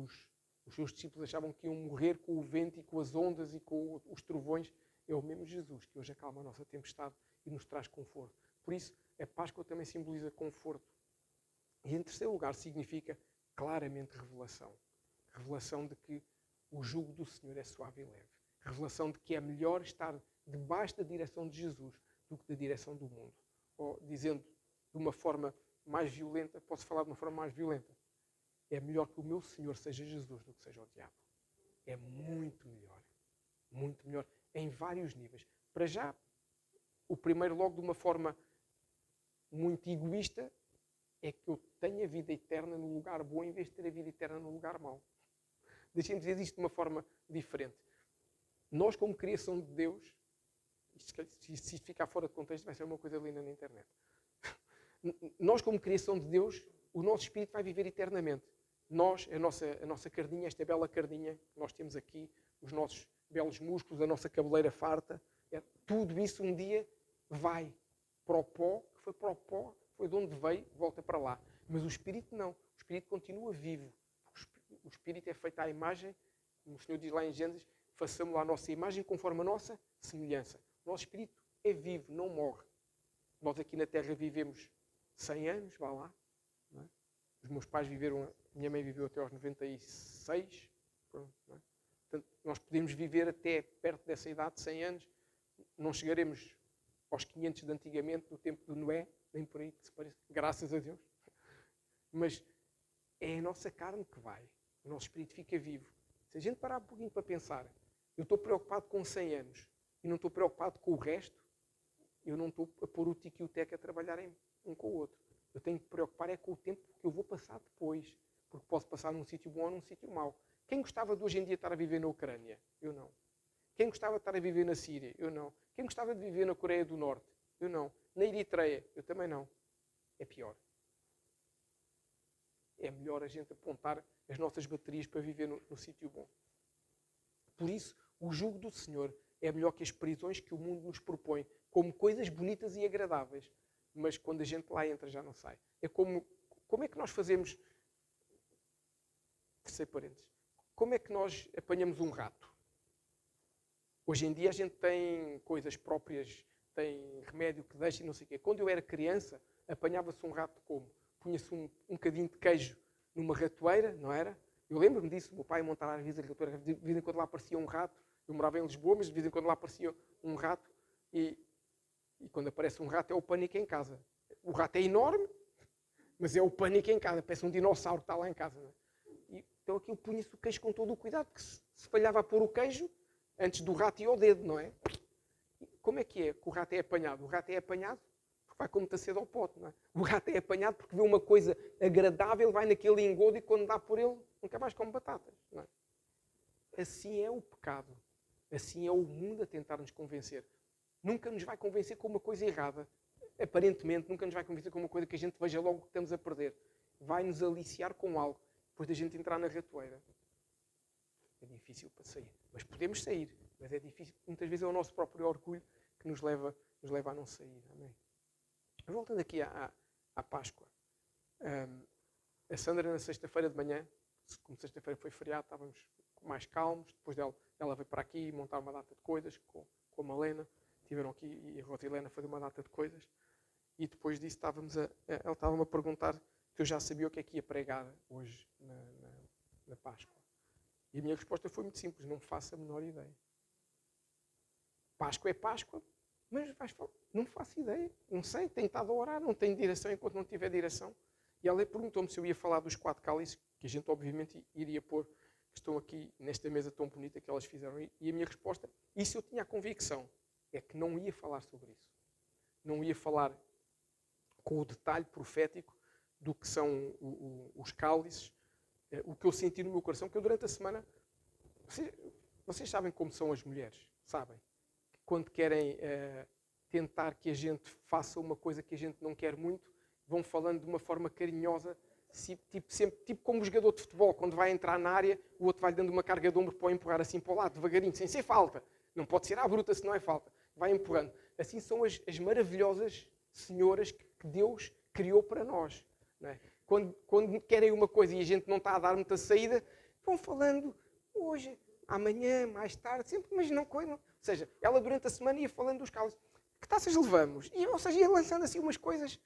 os seus discípulos achavam que iam morrer com o vento e com as ondas e com os trovões, é o mesmo Jesus que hoje acalma a nossa tempestade e nos traz conforto. Por isso, a Páscoa também simboliza conforto. E em terceiro lugar, significa claramente revelação. Revelação de que o jugo do Senhor é suave e leve. Revelação de que é melhor estar debaixo da direção de Jesus do que da direção do mundo. Ou, dizendo de uma forma mais violenta, posso falar de uma forma mais violenta. É melhor que o meu Senhor seja Jesus do que seja o diabo. É muito melhor. Muito melhor. Em vários níveis. Para já, o primeiro logo de uma forma muito egoísta é que eu tenho a vida eterna no lugar bom em vez de ter a vida eterna no lugar mau. Deixem-me dizer isto de uma forma diferente. Nós, como criação de Deus, se isto ficar fora de contexto, vai ser uma coisa linda na internet. Nós, como criação de Deus, o nosso espírito vai viver eternamente. Nós, a nossa carninha, esta bela carninha que nós temos aqui, os nossos belos músculos, a nossa cabeleira farta, tudo isso um dia vai para o pó, que foi para o pó, foi de onde veio, volta para lá. Mas o espírito não. O espírito continua vivo. O espírito é feito à imagem, como o Senhor diz lá em Gênesis, façamos lá a nossa imagem conforme a nossa semelhança. O nosso espírito é vivo, não morre. Nós aqui na Terra vivemos 100 anos, vá lá. Não é? Os meus pais viveram, minha mãe viveu até aos 96. Pronto, não é? Portanto, nós podemos viver até perto dessa idade, 100 anos. Não chegaremos aos 500 de antigamente, no tempo de Noé, nem por aí que se pareça, graças a Deus. Mas é a nossa carne que vai. O nosso espírito fica vivo. Se a gente parar um pouquinho para pensar, eu estou preocupado com 100 anos e não estou preocupado com o resto, eu não estou a pôr o tico e o teco a trabalharem um com o outro. Eu tenho que me preocupar é com o tempo que eu vou passar depois, porque posso passar num sítio bom ou num sítio mau. Quem gostava de hoje em dia estar a viver na Ucrânia? Eu não. Quem gostava de estar a viver na Síria? Eu não. Quem gostava de viver na Coreia do Norte? Eu não. Na Eritreia? Eu também não. É pior. É melhor a gente apontar as nossas baterias para viver no sítio bom. Por isso, o jugo do Senhor é melhor que as prisões que o mundo nos propõe, como coisas bonitas e agradáveis. Mas quando a gente lá entra, já não sai. É como é que nós fazemos... Terceiro parênteses. Como é que nós apanhamos um rato? Hoje em dia a gente tem coisas próprias, tem remédio que deixa e não sei o quê. Quando eu era criança, apanhava-se um rato como? Punha-se um bocadinho de queijo numa ratoeira, não era? Eu lembro-me disso, o meu pai montava às vezes a ratoeira, de vez em quando lá aparecia um rato. Eu morava em Lisboa, mas de vez em quando lá aparecia um rato. E quando aparece um rato é o pânico em casa. O rato é enorme, mas é o pânico em casa. Parece um dinossauro que está lá em casa. Não é? E, então aquilo punha-se o queijo com todo o cuidado, porque se falhava a pôr o queijo, antes do rato ia ao dedo, não é? E como é que o rato é apanhado? O rato é apanhado porque vai com muita sede ao pote, não é? O rato é apanhado porque vê uma coisa agradável, vai naquele engodo e quando dá por ele, nunca mais come batatas, não é? Assim é o pecado. Assim é o mundo a tentar nos convencer. Nunca nos vai convencer com uma coisa errada. Aparentemente, nunca nos vai convencer com uma coisa que a gente veja logo que estamos a perder. Vai nos aliciar com algo, depois da gente entrar na ratoeira. É difícil para sair. Mas podemos sair. Mas é difícil. Muitas vezes é o nosso próprio orgulho que nos leva a não sair. Amém? Voltando aqui à Páscoa. A Sandra, na sexta-feira de manhã, como sexta-feira foi feriado, estávamos mais calmos. Depois ela veio para aqui montar uma data de coisas com a Malena. Estiveram aqui e a Rosilena a fazer uma data de coisas. E depois disso ela estava-me a perguntar que eu já sabia o que é que ia pregar hoje na Páscoa. E a minha resposta foi muito simples: não faço a menor ideia. Páscoa é Páscoa, mas não faço ideia. Não sei, tenho estado a orar, não tenho direção enquanto não tiver direção. E ela perguntou-me se eu ia falar dos 4 cálices, que a gente obviamente iria pôr, que estão aqui nesta mesa tão bonita que elas fizeram. E a minha resposta, isso eu tinha a convicção, é que não ia falar sobre isso. Não ia falar com o detalhe profético do que são os cálices, o que eu senti no meu coração, que eu durante a semana... Vocês sabem como são as mulheres, sabem? Quando querem tentar que a gente faça uma coisa que a gente não quer muito, vão falando de uma forma carinhosa, tipo como o jogador de futebol, quando vai entrar na área, o outro vai dando uma carga de ombro para o empurrar assim para o lado, devagarinho, sem ser falta. Não pode ser à bruta se não é falta. Vai empurrando. Assim são as maravilhosas senhoras que Deus criou para nós. Não é? Quando querem uma coisa e a gente não está a dar muita saída, vão falando hoje, amanhã, mais tarde, sempre, mas não coisa. Ou seja, ela durante a semana ia falando dos cálices. Que taças levamos? Ou seja, ia lançando assim umas coisas.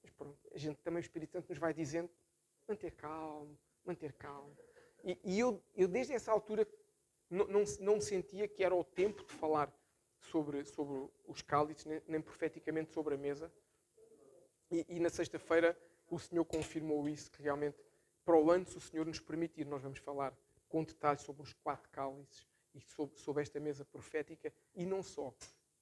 Mas pronto, a gente também, o Espírito Santo nos vai dizendo manter calmo, manter calmo. E eu desde essa altura não sentia que era o tempo de falar sobre os cálices, nem profeticamente sobre a mesa. E na sexta-feira o Senhor confirmou isso, que realmente para o ano, se o Senhor nos permitir, nós vamos falar com detalhes sobre os 4 cálices e sobre esta mesa profética, e não só.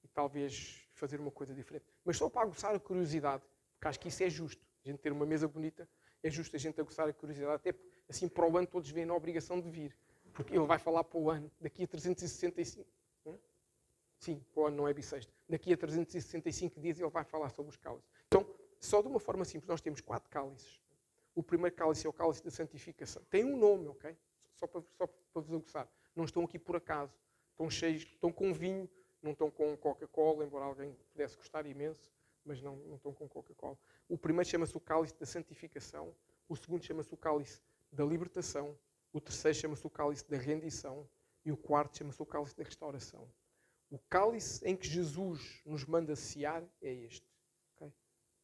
E talvez fazer uma coisa diferente. Mas só para aguçar a curiosidade, porque acho que isso é justo. A gente ter uma mesa bonita, é justo a gente aguçar a curiosidade, até assim para o ano todos veem a obrigação de vir. Porque ele vai falar para o ano, daqui a 365... Sim, para o ano não é bissexto. Daqui a 365 dias ele vai falar sobre os cálices. Então, só de uma forma simples, nós temos 4 cálices. O primeiro cálice é o cálice da santificação. Tem um nome, ok? Só para vos aguçar. Não estão aqui por acaso. Estão cheios, estão com vinho, não estão com Coca-Cola, embora alguém pudesse gostar imenso, mas não estão com Coca-Cola. O primeiro chama-se o cálice da santificação. O segundo chama-se o cálice da libertação. O terceiro chama-se o cálice da rendição. E o quarto chama-se o cálice da restauração. O cálice em que Jesus nos manda cear é este. Okay?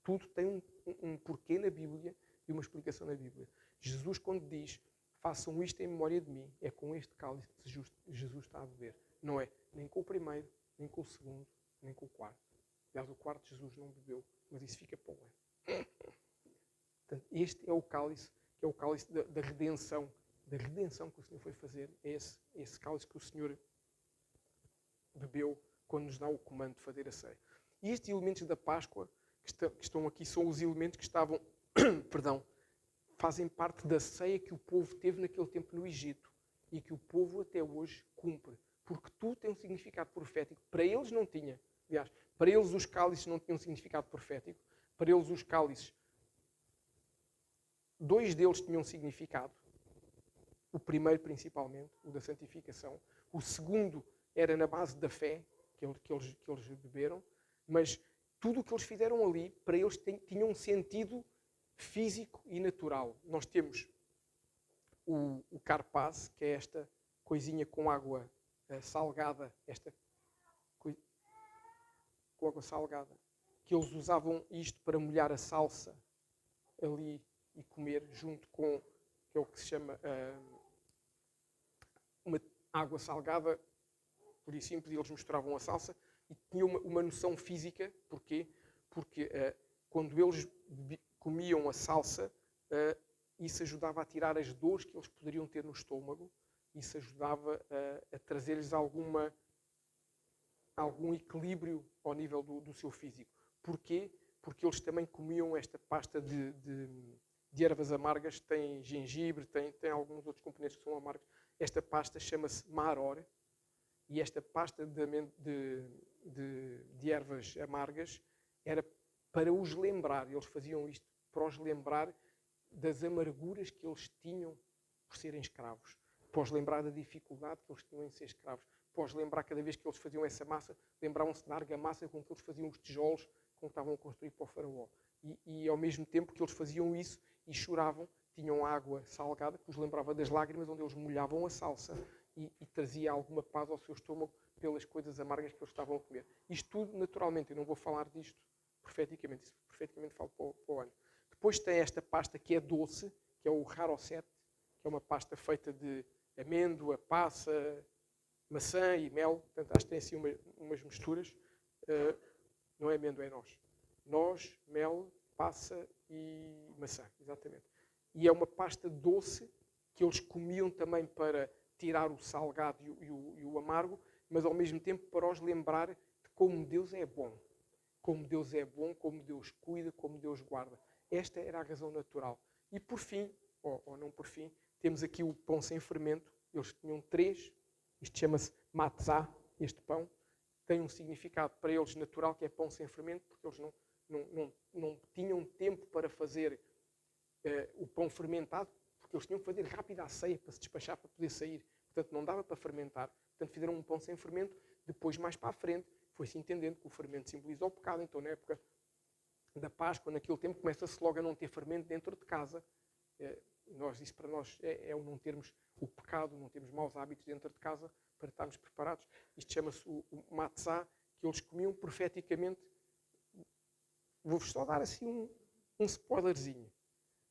Tudo tem um porquê na Bíblia e uma explicação na Bíblia. Jesus, quando diz, façam isto em memória de mim, é com este cálice que Jesus está a beber. Não é nem com o primeiro, nem com o segundo, nem com o quarto. Aliás, o quarto Jesus não bebeu, mas isso fica para o ano. Portanto, este é o cálice, que é o cálice da redenção que o Senhor foi fazer. É esse cálice que o Senhor bebeu quando nos dá o comando de fazer a ceia. E estes elementos da Páscoa que estão aqui são os elementos que estavam, fazem parte da ceia que o povo teve naquele tempo no Egito e que o povo até hoje cumpre. Porque tudo tem um significado profético. Para eles não tinha. Aliás, para eles os cálices não tinham um significado profético. Para eles os cálices, 2 deles tinham um significado. O primeiro, principalmente, o da santificação. O segundo era na base da fé que eles beberam. Mas tudo o que eles fizeram ali, para eles tinha um sentido físico e natural. Nós temos o carpaz, que é esta coisinha com água salgada, com água salgada, que eles usavam isto para molhar a salsa ali e comer junto com, que é o que se chama uma água salgada, por isso simples, eles misturavam a salsa e tinham uma noção física. Porquê? Porque quando eles comiam a salsa, isso ajudava a tirar as dores que eles poderiam ter no estômago, isso ajudava a trazer-lhes algum equilíbrio ao nível do seu físico. Porquê? Porque eles também comiam esta pasta de ervas amargas, tem gengibre, tem alguns outros componentes que são amargos. Esta pasta chama-se maror, e esta pasta de ervas amargas era para os lembrar, eles faziam isto para os lembrar das amarguras que eles tinham por serem escravos, para os lembrar da dificuldade que eles tinham em ser escravos, para os lembrar cada vez que eles faziam essa massa, lembravam-se da argamassa com que eles faziam os tijolos com que estavam a construir para o faraó. E ao mesmo tempo que eles faziam isso, e choravam, tinham água salgada que os lembrava das lágrimas onde eles molhavam a salsa e trazia alguma paz ao seu estômago pelas coisas amargas que eles estavam a comer. Isto tudo naturalmente, eu não vou falar disto profeticamente, isso profeticamente falo para o ano. Depois tem esta pasta que é doce, que é o Rarosete, que é uma pasta feita de amêndoa, passa, maçã e mel. Portanto, acho que tem assim umas misturas. Não é amêndoa, é noz. Noz, mel, passa e maçã, exatamente. E é uma pasta doce que eles comiam também para tirar o salgado e o amargo, mas ao mesmo tempo para os lembrar de como Deus é bom. Como Deus é bom, como Deus cuida, como Deus guarda. Esta era a razão natural. E por fim, ou não por fim, temos aqui o pão sem fermento. Eles tinham 3. Isto chama-se matzá, este pão. Tem um significado para eles natural, que é pão sem fermento, porque eles não tinham tempo para fazer o pão fermentado, porque eles tinham que fazer rápido à ceia para se despachar, para poder sair. Portanto, não dava para fermentar. Portanto, fizeram um pão sem fermento. Depois, mais para a frente, foi-se entendendo que o fermento simboliza o pecado. Então, na época da Páscoa, naquele tempo, começa-se logo a não ter fermento dentro de casa. Isso para nós é o não termos o pecado, não termos maus hábitos dentro de casa para estarmos preparados. Isto chama-se o matzá, que eles comiam profeticamente. Vou-vos só dar assim um spoilerzinho.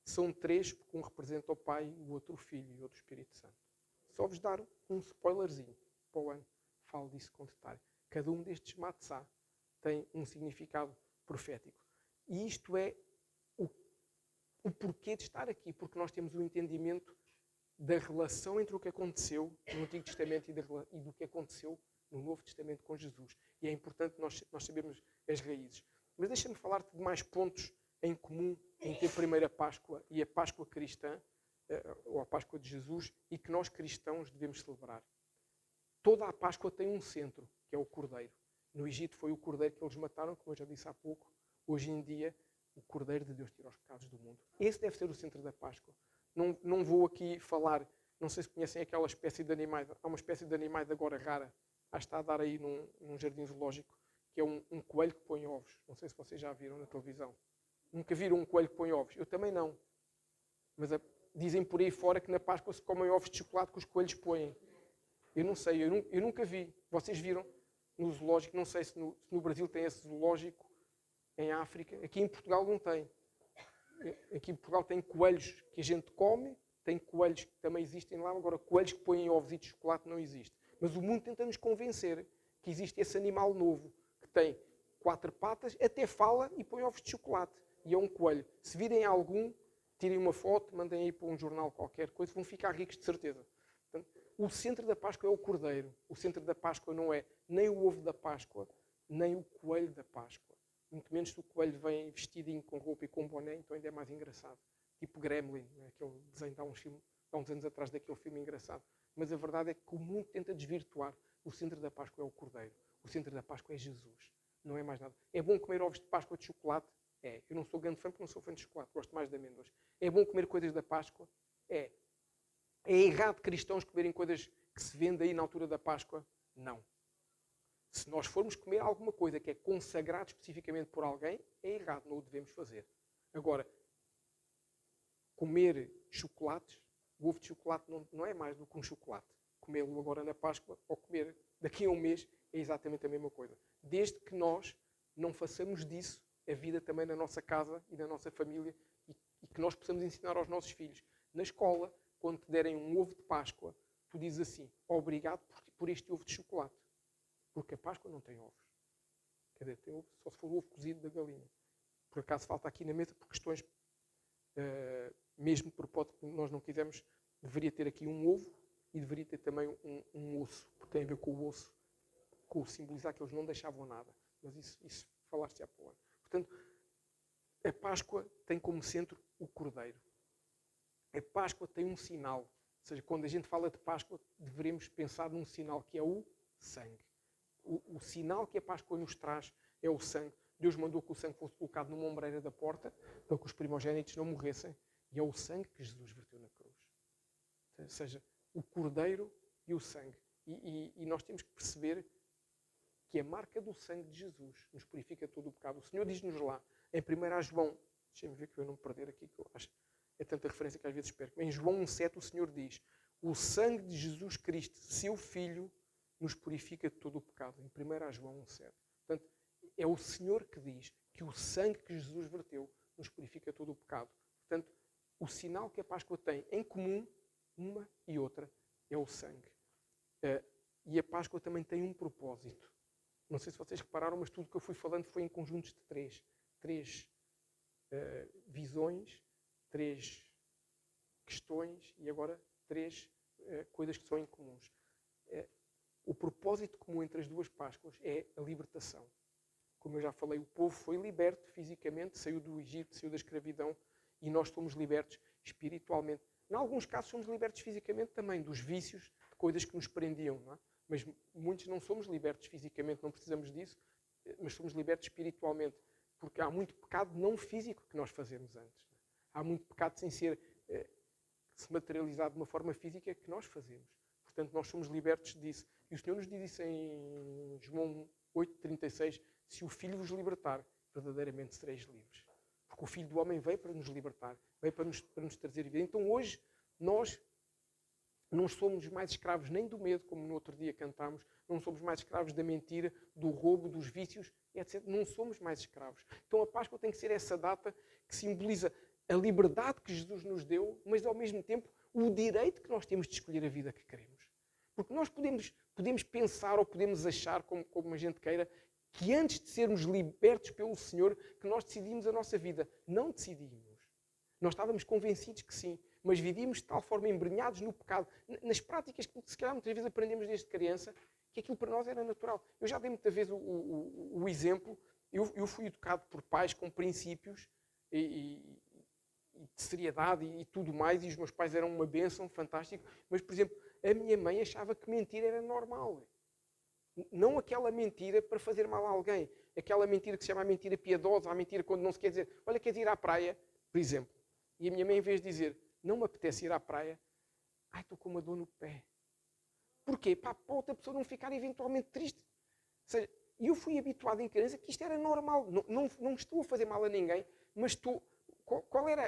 São 3, porque um representa o Pai, o outro o Filho e o outro o Espírito Santo. Só vos dar um spoilerzinho. Para o ano falo disso com detalhe. Cada um destes matzá tem um significado profético. E isto é o porquê de estar aqui, porque nós temos o entendimento da relação entre o que aconteceu no Antigo Testamento e do que aconteceu no Novo Testamento com Jesus. E é importante nós sabermos as raízes. Mas deixa-me falar-te de mais pontos em comum entre a primeira Páscoa e a Páscoa cristã, ou a Páscoa de Jesus, e que nós cristãos devemos celebrar. Toda a Páscoa tem um centro, que é o Cordeiro. No Egito foi o Cordeiro que eles mataram, como eu já disse há pouco. Hoje em dia, o Cordeiro de Deus tira os pecados do mundo. Esse deve ser o centro da Páscoa. Não vou aqui falar, não sei se conhecem aquela espécie de animais, há uma espécie de animais agora rara, está a dar aí num jardim zoológico, que é um coelho que põe ovos. Não sei se vocês já viram na televisão. Nunca viram um coelho que põe ovos? Eu também não. Mas dizem por aí fora que na Páscoa se comem ovos de chocolate que os coelhos põem. Eu não sei, eu nunca vi. Vocês viram no zoológico? Não sei se no Brasil tem esse zoológico, em África. Aqui em Portugal não tem. Aqui em Portugal tem coelhos que a gente come, tem coelhos que também existem lá, agora coelhos que põem ovos e de chocolate não existe. Mas o mundo tenta nos convencer que existe esse animal novo, que tem 4 patas, até fala e põe ovos de chocolate. E é um coelho. Se virem algum, tirem uma foto, mandem aí para um jornal qualquer coisa, vão ficar ricos de certeza. Portanto, o centro da Páscoa é o Cordeiro. O centro da Páscoa não é nem o ovo da Páscoa, nem o coelho da Páscoa. Muito menos se o coelho vem vestidinho com roupa e com boné, então ainda é mais engraçado. Tipo Gremlin, aquele desenho há uns anos atrás daquele filme engraçado. Mas a verdade é que o mundo tenta desvirtuar. O centro da Páscoa é o Cordeiro. O centro da Páscoa é Jesus. Não é mais nada. É bom comer ovos de Páscoa de chocolate? É. Eu não sou grande fã porque não sou fã de chocolate. Gosto mais de amêndoas. É bom comer coisas da Páscoa? É. É errado cristãos comerem coisas que se vendem aí na altura da Páscoa? Não. Se nós formos comer alguma coisa que é consagrada especificamente por alguém, é errado, não o devemos fazer. Agora, comer chocolates, o ovo de chocolate não é mais do que um chocolate. Comê-lo agora na Páscoa ou comer daqui a um mês é exatamente a mesma coisa. Desde que nós não façamos disso a vida também na nossa casa e na nossa família e que nós possamos ensinar aos nossos filhos. Na escola, quando te derem um ovo de Páscoa, tu dizes assim, obrigado por este ovo de chocolate. Porque a Páscoa não tem ovos. Quer dizer, tem ovo só se for o ovo cozido da galinha. Por acaso falta aqui na mesa por questões, mesmo por propósito que nós não quisermos, deveria ter aqui um ovo e deveria ter também um osso, porque tem a ver com o osso, com o simbolizar que eles não deixavam nada. Mas isso falaste há pouco. Portanto, a Páscoa tem como centro o Cordeiro. A Páscoa tem um sinal. Ou seja, quando a gente fala de Páscoa, devemos pensar num sinal que é o sangue. O sinal que a Páscoa nos traz é o sangue. Deus mandou que o sangue fosse colocado numa ombreira da porta para que os primogénitos não morressem. E é o sangue que Jesus verteu na cruz. Ou seja, o Cordeiro e o sangue. E nós temos que perceber que a marca do sangue de Jesus nos purifica todo o pecado. O Senhor diz-nos lá, em 1 João, deixem-me ver que eu não me perder aqui, que eu acho. É tanta referência que às vezes perco. Em João 1,7 o Senhor diz: o sangue de Jesus Cristo, seu Filho, nos purifica de todo o pecado. Em 1 João 1,7. Portanto, é o Senhor que diz que o sangue que Jesus verteu nos purifica de todo o pecado. Portanto, o sinal que a Páscoa tem em comum, uma e outra, é o sangue. E a Páscoa também tem um propósito. Não sei se vocês repararam, mas tudo que eu fui falando foi em conjuntos de três visões, 3 questões e agora 3 coisas que são incomuns. O propósito comum entre as duas Páscoas é a libertação. Como eu já falei, o povo foi liberto fisicamente, saiu do Egito, saiu da escravidão, e nós somos libertos espiritualmente. Em alguns casos somos libertos fisicamente também, dos vícios, de coisas que nos prendiam, não é? Mas muitos não somos libertos fisicamente, não precisamos disso, mas somos libertos espiritualmente, porque há muito pecado não físico que nós fazemos antes. Há muito pecado sem ser se materializado de uma forma física que nós fazemos. Portanto, nós somos libertos disso. E o Senhor nos diz isso em João 8,36, se o Filho vos libertar, verdadeiramente sereis livres. Porque o Filho do Homem veio para nos libertar, veio para nos trazer vida. Então hoje, nós não somos mais escravos nem do medo, como no outro dia cantámos, não somos mais escravos da mentira, do roubo, dos vícios, etc. Não somos mais escravos. Então a Páscoa tem que ser essa data que simboliza a liberdade que Jesus nos deu, mas ao mesmo tempo o direito que nós temos de escolher a vida que queremos. Porque nós podemos pensar ou podemos achar, como a gente queira, que antes de sermos libertos pelo Senhor, que nós decidimos a nossa vida. Não decidimos. Nós estávamos convencidos que sim, mas vivíamos de tal forma embrenhados no pecado, nas práticas que se calhar muitas vezes aprendemos desde criança, que aquilo para nós era natural. Eu já dei muita vez o exemplo, eu fui educado por pais com princípios e de seriedade e tudo mais, e os meus pais eram uma bênção, fantástico, mas, por exemplo, a minha mãe achava que mentir era normal. Não aquela mentira para fazer mal a alguém, aquela mentira que se chama a mentira piedosa, a mentira quando não se quer dizer, olha, queres ir à praia, por exemplo. E a minha mãe, em vez de dizer, não me apetece ir à praia, ai, estou com uma dor no pé. Porquê? Para a outra pessoa não ficar eventualmente triste. Ou seja, eu fui habituado em criança que isto era normal. Não estou a fazer mal a ninguém, mas estou... Qual era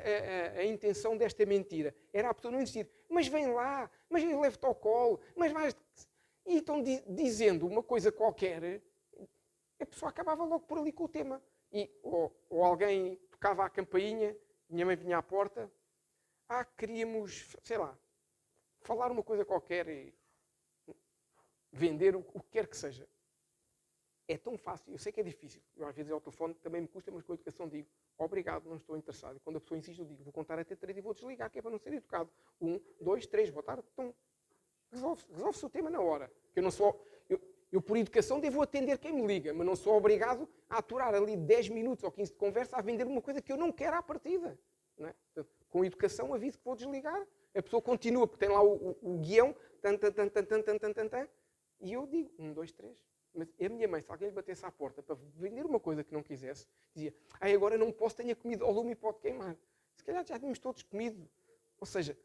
a intenção desta mentira? Era a pessoa não insistir, mas vem lá, mas eu levo-te ao colo, mas vais... E então, dizendo uma coisa qualquer, a pessoa acabava logo por ali com o tema. Ou alguém tocava a campainha, minha mãe vinha à porta, queríamos, sei lá, falar uma coisa qualquer e vender o que quer que seja. É tão fácil, eu sei que é difícil. Eu, às vezes ao telefone também me custa, mas com a educação digo, obrigado, não estou interessado. E quando a pessoa insiste, eu digo, vou contar até 3 e vou desligar, que é para não ser educado. 1, 2, 3, boa tarde. Então, resolve-se o tema na hora. Eu não sou... Eu, por educação, devo atender quem me liga, mas não sou obrigado a aturar ali 10 minutos ou 15 de conversa a vender uma coisa que eu não quero à partida. Não é? Portanto, com educação, aviso que vou desligar. A pessoa continua, porque tem lá o guião, e eu digo, 1, 2, 3. Mas a minha mãe, se alguém lhe batesse à porta para vender uma coisa que não quisesse, dizia, agora não posso, tenha comido ao lume e pode queimar. Se calhar já tínhamos todos comido. Ou seja,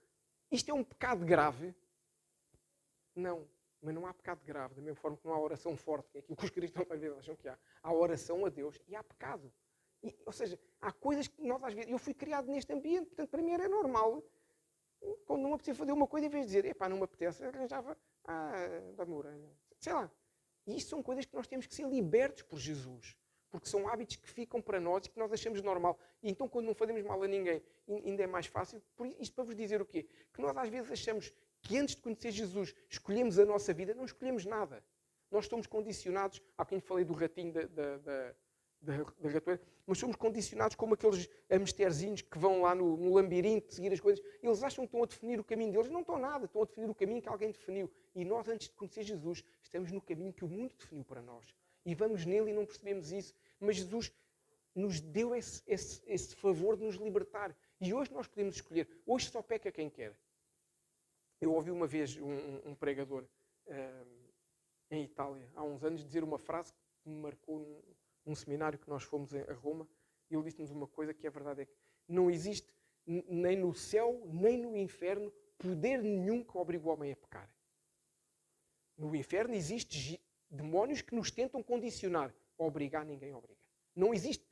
isto é um pecado grave? Não. Mas não há pecado grave, da mesma forma que não há oração forte, que é aquilo que os cristãos às vezes acham que há. Há oração a Deus e há pecado. Ou seja, há coisas que nós às vezes... Eu fui criado neste ambiente, portanto para mim era normal. Quando não me apetecia fazer uma coisa, em vez de dizer, não me apetece, arranjava, dá-me orelha. Sei lá. E isto são coisas que nós temos que ser libertos por Jesus. Porque são hábitos que ficam para nós e que nós achamos normal. E então quando não fazemos mal a ninguém, ainda é mais fácil. Por isto para vos dizer o quê? Que nós às vezes achamos que antes de conhecer Jesus escolhemos a nossa vida, não escolhemos nada. Nós somos condicionados, há quem falei do ratinho da ratoeira, mas somos condicionados como aqueles hamsterzinhos que vão lá no labirinto seguir as coisas. Eles acham que estão a definir o caminho deles, não estão nada, estão a definir o caminho que alguém definiu. E nós, antes de conhecer Jesus, estamos no caminho que o mundo definiu para nós. E vamos nele e não percebemos isso. Mas Jesus nos deu esse favor de nos libertar. E hoje nós podemos escolher. Hoje só peca quem quer. Eu ouvi uma vez um pregador em Itália, há uns anos, dizer uma frase que me marcou num seminário que nós fomos a Roma. E ele disse-nos uma coisa que é verdade, é que não existe nem no céu, nem no inferno, poder nenhum que obrigue o homem a pecar. No inferno existe demónios que nos tentam condicionar. Obrigar, ninguém obriga. Não existe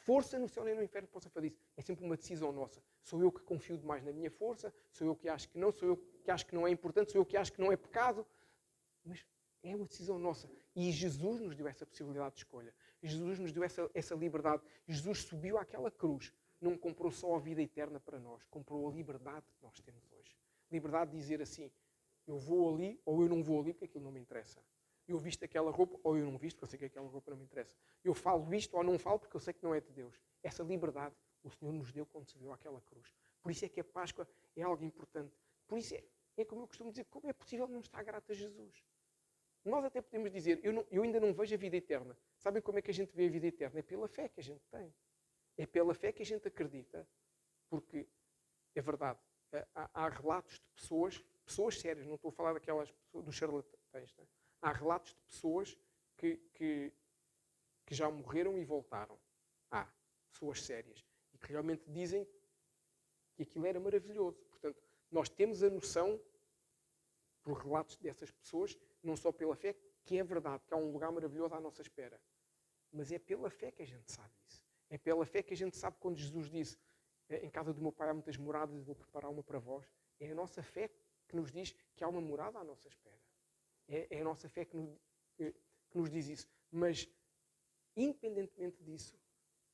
força no céu nem no inferno possa fazer isso. É sempre uma decisão nossa. Sou eu que confio demais na minha força, sou eu que acho que não, sou eu que acho que não é importante, sou eu que acho que não é pecado. Mas é uma decisão nossa. E Jesus nos deu essa possibilidade de escolha. Jesus nos deu essa liberdade. Jesus subiu àquela cruz. Não comprou só a vida eterna para nós. Comprou a liberdade que nós temos hoje. Liberdade de dizer assim, eu vou ali ou eu não vou ali porque aquilo não me interessa. Eu visto aquela roupa ou eu não visto porque eu sei que aquela roupa não me interessa. Eu falo isto ou não falo porque eu sei que não é de Deus. Essa liberdade o Senhor nos deu quando subiu àquela cruz. Por isso é que a Páscoa é algo importante. Por isso é como eu costumo dizer, como é possível não estar grato a Jesus? Nós até podemos dizer, eu ainda não vejo a vida eterna. Sabem como é que a gente vê a vida eterna? É pela fé que a gente tem. É pela fé que a gente acredita. Porque, é verdade, há relatos de pessoas sérias, não estou a falar daquelas pessoas, dos charlatães, não é? Há relatos de pessoas que já morreram e voltaram. Há pessoas sérias. E que realmente dizem que aquilo era maravilhoso. Portanto, nós temos a noção, por relatos dessas pessoas, não só pela fé, que é verdade, que há um lugar maravilhoso à nossa espera. Mas é pela fé que a gente sabe isso. É pela fé que a gente sabe quando Jesus disse, em casa do meu pai há muitas moradas, vou preparar uma para vós. É a nossa fé que nos diz que há uma morada à nossa espera. É a nossa fé que nos diz isso. Mas, independentemente disso,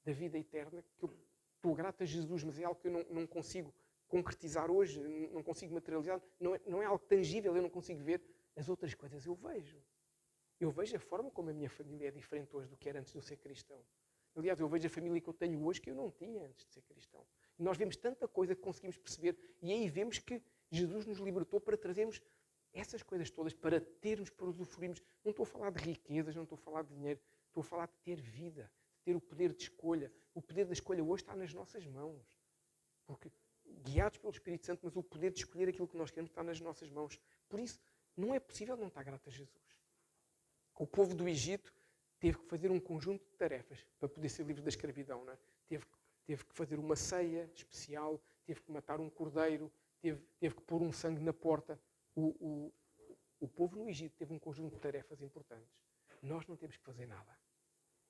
da vida eterna, que eu estou grato a Jesus, mas é algo que eu não consigo concretizar hoje, não consigo materializar, não é algo tangível, eu não consigo ver. As outras coisas eu vejo. Eu vejo a forma como a minha família é diferente hoje do que era antes de eu ser cristão. Aliás, eu vejo a família que eu tenho hoje que eu não tinha antes de ser cristão. E nós vemos tanta coisa que conseguimos perceber e aí vemos que Jesus nos libertou para trazermos essas coisas todas, para termos, para usufruirmos. Não estou a falar de riquezas, não estou a falar de dinheiro, estou a falar de ter vida, de ter o poder de escolha. O poder da escolha hoje está nas nossas mãos. Porque, guiados pelo Espírito Santo, mas o poder de escolher aquilo que nós queremos está nas nossas mãos. Por isso, não é possível não estar grato a Jesus. O povo do Egito teve que fazer um conjunto de tarefas para poder ser livre da escravidão. Não é? Teve que fazer uma ceia especial, teve que matar um cordeiro, teve que pôr um sangue na porta. O povo no Egito teve um conjunto de tarefas importantes. Nós não temos que fazer nada.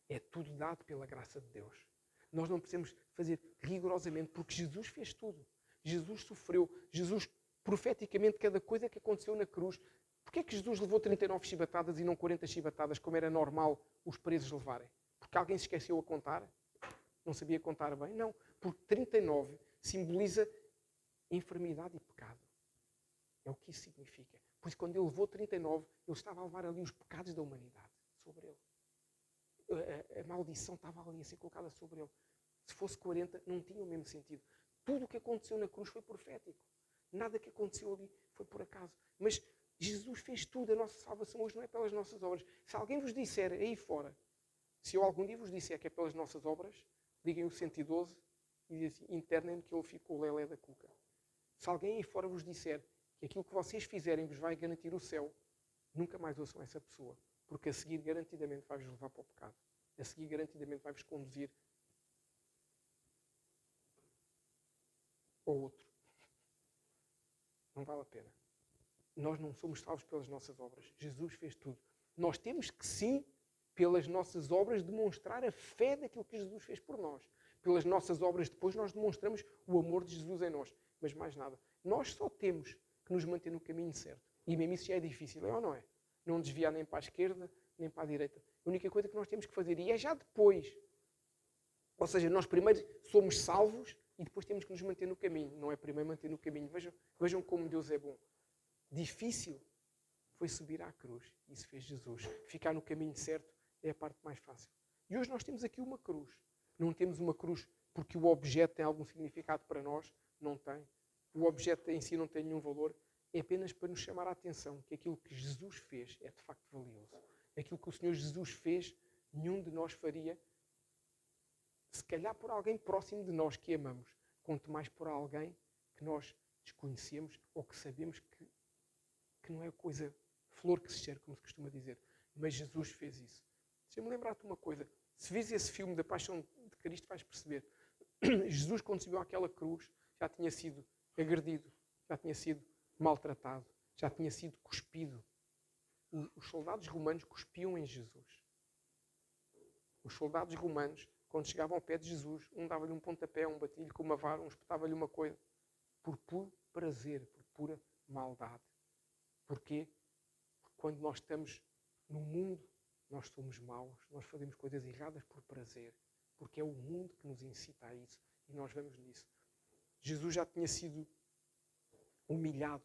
É tudo dado pela graça de Deus. Nós não precisamos fazer rigorosamente, porque Jesus fez tudo. Jesus sofreu. Jesus, profeticamente, cada coisa que aconteceu na cruz. Porquê é que Jesus levou 39 chibatadas e não 40 chibatadas, como era normal os presos levarem? Porque alguém se esqueceu a contar? Não sabia contar bem? Não. Porque 39 simboliza enfermidade e pecado. É o que isso significa. Por isso, quando ele levou 39, ele estava a levar ali os pecados da humanidade sobre ele. A maldição estava ali a ser colocada sobre ele. Se fosse 40, não tinha o mesmo sentido. Tudo o que aconteceu na cruz foi profético. Nada que aconteceu ali foi por acaso. Mas Jesus fez tudo. A nossa salvação hoje não é pelas nossas obras. Se alguém vos disser aí fora, se eu algum dia vos disser que é pelas nossas obras, liguem o 112 e dizem assim, internem que ele ficou lelé da cuca. Se alguém aí fora vos disser que aquilo que vocês fizerem vos vai garantir o céu, nunca mais ouçam essa pessoa. Porque a seguir, garantidamente, vai-vos levar para o pecado. A seguir, garantidamente, vai-vos conduzir ao outro. Não vale a pena. Nós não somos salvos pelas nossas obras. Jesus fez tudo. Nós temos que, sim, pelas nossas obras, demonstrar a fé daquilo que Jesus fez por nós. Pelas nossas obras, depois, nós demonstramos o amor de Jesus em nós. Mas mais nada. Nós só temos que nos manter no caminho certo. E mesmo isso já é difícil, é ou não é? Não desviar nem para a esquerda, nem para a direita. A única coisa que nós temos que fazer, e é já depois. Ou seja, nós primeiro somos salvos e depois temos que nos manter no caminho. Não é primeiro manter no caminho. Vejam como Deus é bom. Difícil foi subir à cruz. Isso fez Jesus. Ficar no caminho certo é a parte mais fácil. E hoje nós temos aqui uma cruz. Não temos uma cruz porque o objeto tem algum significado para nós. Não tem. O objeto em si não tem nenhum valor. É apenas para nos chamar a atenção que aquilo que Jesus fez é de facto valioso. Aquilo que o Senhor Jesus fez, nenhum de nós faria. Se calhar por alguém próximo de nós que amamos, quanto mais por alguém que nós desconhecemos ou que sabemos que não é coisa flor que se cheira, como se costuma dizer. Mas Jesus fez isso. Deixa-me lembrar-te uma coisa. Se vês esse filme da Paixão de Cristo, vais perceber. Jesus, quando subiu àquela cruz, já tinha sido agredido, já tinha sido maltratado, já tinha sido cuspido. Os soldados romanos cuspiam em Jesus. Os soldados romanos, quando chegavam ao pé de Jesus, um dava-lhe um pontapé, um batia-lhe com uma vara, um espetava-lhe uma coisa. Por puro prazer, por pura maldade. Porquê? Porque quando nós estamos no mundo, nós somos maus, nós fazemos coisas erradas por prazer. Porque é o mundo que nos incita a isso. E nós vamos nisso. Jesus já tinha sido humilhado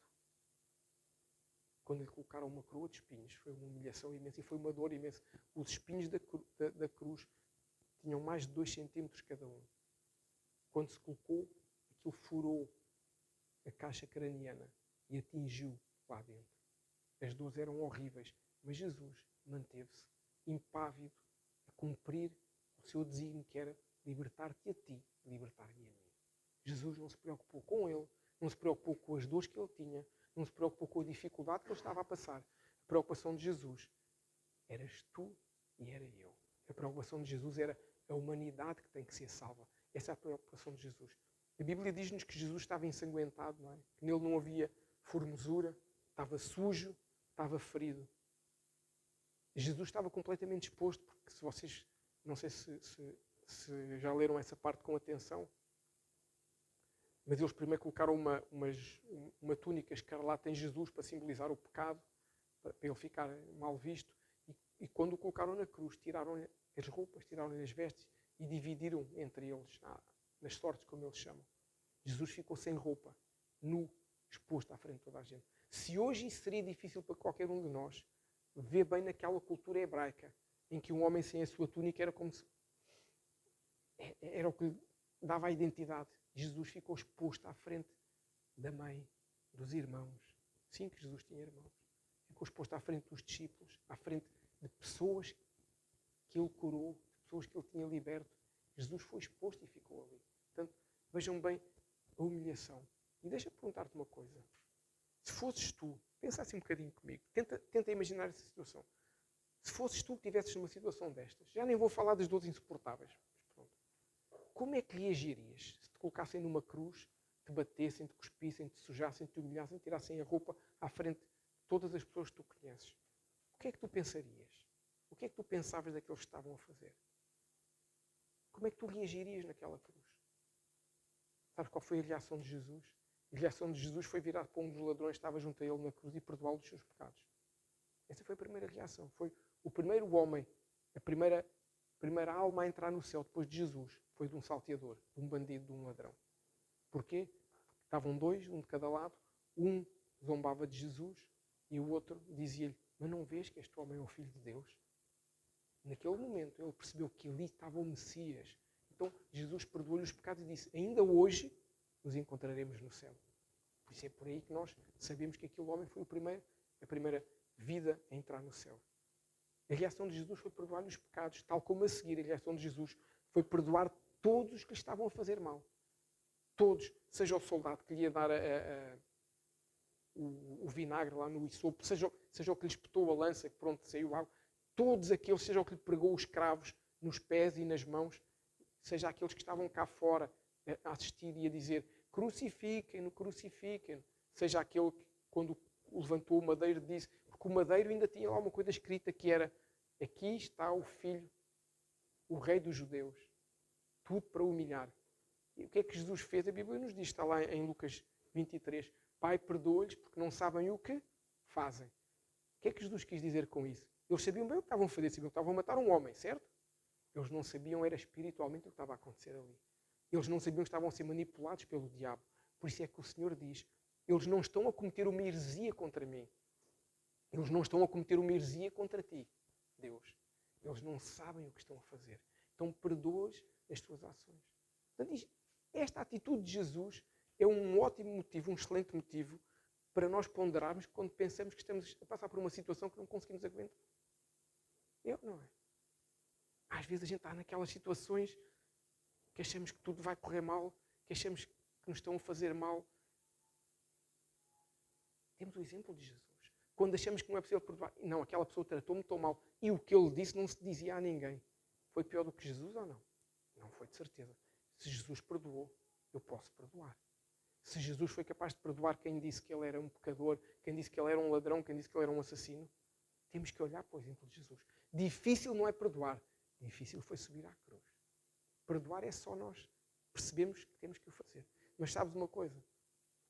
quando lhe colocaram uma coroa de espinhos. Foi uma humilhação imensa e foi uma dor imensa. Os espinhos da cruz tinham mais de 2 centímetros cada um. Quando se colocou, aquilo furou a caixa craniana e atingiu lá dentro. As dores eram horríveis, mas Jesus manteve-se impávido a cumprir o seu desígnio, que era libertar-te a ti, libertar-me a mim. Jesus não se preocupou com ele, não se preocupou com as dores que ele tinha, não se preocupou com a dificuldade que ele estava a passar. A preocupação de Jesus eras tu e era eu. A preocupação de Jesus era a humanidade que tem que ser salva. Essa é a preocupação de Jesus. A Bíblia diz-nos que Jesus estava ensanguentado, não é? Que nele não havia formosura, estava sujo, estava ferido. Jesus estava completamente exposto, porque se vocês, não sei se já leram essa parte com atenção, mas eles primeiro colocaram uma túnica escarlate em Jesus para simbolizar o pecado, para ele ficar mal visto, e quando o colocaram na cruz, tiraram-lhe as roupas, tiraram-lhe as vestes e dividiram entre eles, nas sortes, como eles chamam. Jesus ficou sem roupa, nu, exposto à frente de toda a gente. Se hoje isso seria difícil para qualquer um de nós, vê bem naquela cultura hebraica, em que um homem sem a sua túnica era como se... Era o que lhe dava a identidade. Jesus ficou exposto à frente da mãe, dos irmãos. Sim, que Jesus tinha irmãos. Ficou exposto à frente dos discípulos, à frente de pessoas que ele curou, de pessoas que ele tinha liberto. Jesus foi exposto e ficou ali. Portanto, vejam bem a humilhação. E deixa-me perguntar-te uma coisa. Se fosses tu, pensa assim um bocadinho comigo, tenta imaginar essa situação. Se fosses tu que estivesses numa situação destas, já nem vou falar das dores insuportáveis, mas pronto. Como é que reagirias se te colocassem numa cruz, te batessem, te cuspissem, te sujassem, te humilhassem, tirassem a roupa à frente de todas as pessoas que tu conheces? O que é que tu pensarias? O que é que tu pensavas daqueles que estavam a fazer? Como é que tu reagirias naquela cruz? Sabes qual foi a reação de Jesus? A reação de Jesus foi virar para um dos ladrões que estava junto a ele na cruz e perdoá-lo dos seus pecados. Essa foi a primeira reação. Foi o primeiro homem, a primeira alma a entrar no céu depois de Jesus. Foi de um salteador, de um bandido, de um ladrão. Porquê? Estavam dois, um de cada lado. Um zombava de Jesus e o outro dizia-lhe: mas não vês que este homem é o Filho de Deus? Naquele momento ele percebeu que ali estava o Messias. Então Jesus perdoou-lhe os pecados e disse: ainda hoje nos encontraremos no céu. Por isso é por aí que nós sabemos que aquele homem foi a primeira vida a entrar no céu. A reação de Jesus foi perdoar-lhe os pecados, tal como a seguir a reação de Jesus foi perdoar todos os que lhe estavam a fazer mal. Todos, seja o soldado que lhe ia dar o vinagre lá no isopo, seja o que lhe espetou a lança, que pronto saiu água, todos aqueles, seja o que lhe pregou os cravos nos pés e nas mãos, seja aqueles que estavam cá fora a assistir e a dizer: crucifiquem-no, crucifiquem-no, seja aquele que, quando levantou o madeiro, disse, porque o madeiro ainda tinha lá uma coisa escrita que era: aqui está o Filho, o Rei dos Judeus. Tudo para humilhar. E o que é que Jesus fez? A Bíblia nos diz, está lá em Lucas 23, Pai, perdoa-lhes porque não sabem o que fazem. O que é que Jesus quis dizer com isso? Eles sabiam bem o que estavam a fazer, sabiam que estavam a matar um homem, certo? Eles não sabiam, era espiritualmente o que estava a acontecer ali. Eles não sabiam que estavam a ser manipulados pelo diabo. Por isso é que o Senhor diz: eles não estão a cometer uma heresia contra mim. Eles não estão a cometer uma heresia contra ti, Deus. Eles não sabem o que estão a fazer. Então perdoas as tuas ações. Portanto, esta atitude de Jesus é um ótimo motivo, um excelente motivo para nós ponderarmos quando pensamos que estamos a passar por uma situação que não conseguimos aguentar. Não é? Às vezes a gente está naquelas situações que achamos que tudo vai correr mal, que achamos que nos estão a fazer mal. Temos o exemplo de Jesus. Quando achamos que não é possível perdoar, não, aquela pessoa tratou-me tão mal e o que ele disse não se dizia a ninguém. Foi pior do que Jesus ou não? Não foi, de certeza. Se Jesus perdoou, eu posso perdoar. Se Jesus foi capaz de perdoar quem disse que ele era um pecador, quem disse que ele era um ladrão, quem disse que ele era um assassino, temos que olhar para o exemplo de Jesus. Difícil não é perdoar, difícil foi subir à cruz. Perdoar é só nós percebemos que temos que o fazer. Mas sabes uma coisa?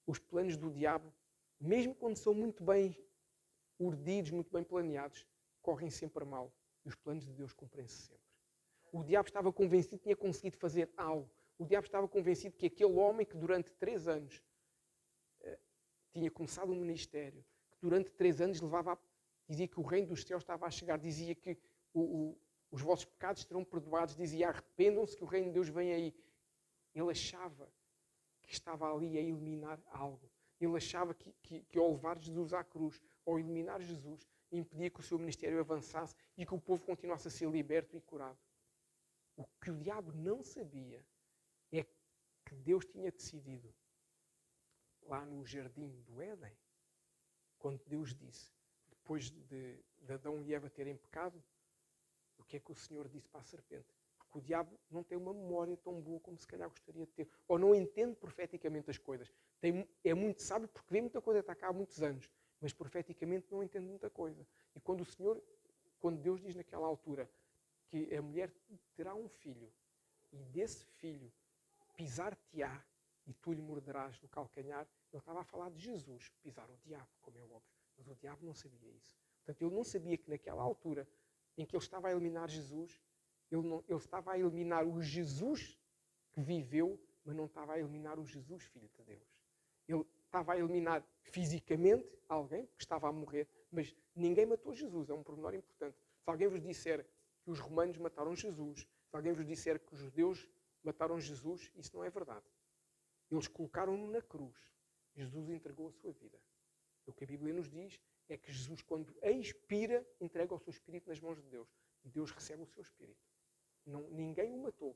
Os planos do diabo, mesmo quando são muito bem urdidos, muito bem planeados, correm sempre mal. E os planos de Deus cumprem-se sempre. O diabo estava convencido que tinha conseguido fazer algo. O diabo estava convencido que aquele homem que durante 3 anos tinha começado um ministério, que durante 3 anos dizia que o reino dos céus estava a chegar, dizia que os vossos pecados serão perdoados, dizia arrependam-se que o reino de Deus vem aí. Ele achava que estava ali a eliminar algo. Ele achava que ao levar Jesus à cruz, ao eliminar Jesus, impedia que o seu ministério avançasse e que o povo continuasse a ser liberto e curado. O que o diabo não sabia é que Deus tinha decidido, lá no jardim do Éden, quando Deus disse, depois de Adão e Eva terem pecado, o que é que o Senhor disse para a serpente? Porque o diabo não tem uma memória tão boa como se calhar gostaria de ter. Ou não entende profeticamente as coisas. É muito sábio porque vê muita coisa, está cá há muitos anos. Mas profeticamente não entende muita coisa. E quando Deus diz naquela altura que a mulher terá um filho e desse filho pisar-te-á e tu lhe morderás no calcanhar, ele estava a falar de Jesus, pisar o diabo, como é óbvio. Mas o diabo não sabia isso. Portanto, ele não sabia que naquela altura em que ele estava a eliminar Jesus, ele estava a eliminar o Jesus que viveu, mas não estava a eliminar o Jesus Filho de Deus. Ele estava a eliminar fisicamente alguém que estava a morrer, mas ninguém matou Jesus, é um pormenor importante. Se alguém vos disser que os romanos mataram Jesus, se alguém vos disser que os judeus mataram Jesus, isso não é verdade. Eles colocaram-no na cruz. Jesus entregou a sua vida. O que a Bíblia nos diz é que Jesus, quando expira, entrega o seu espírito nas mãos de Deus. E Deus recebe o seu espírito. Ninguém o matou.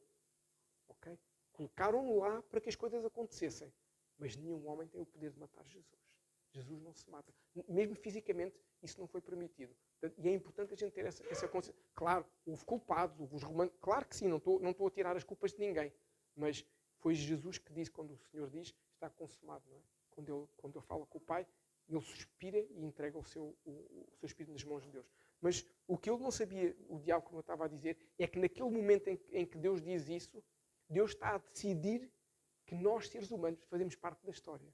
Okay? Colocaram-no lá para que as coisas acontecessem. Mas nenhum homem tem o poder de matar Jesus. Jesus não se mata. Mesmo fisicamente, isso não foi permitido. E é importante a gente ter essa consciência. Claro, houve culpados, houve os romanos. Claro que sim, não estou a tirar as culpas de ninguém. Mas foi Jesus que disse, quando o Senhor diz, está consumado. Não é? Quando ele fala com o Pai, ele suspira e entrega o seu espírito nas mãos de Deus. Mas o que ele não sabia, o diabo, como eu estava a dizer, é que naquele momento em que Deus diz isso, Deus está a decidir que nós, seres humanos, fazemos parte da história.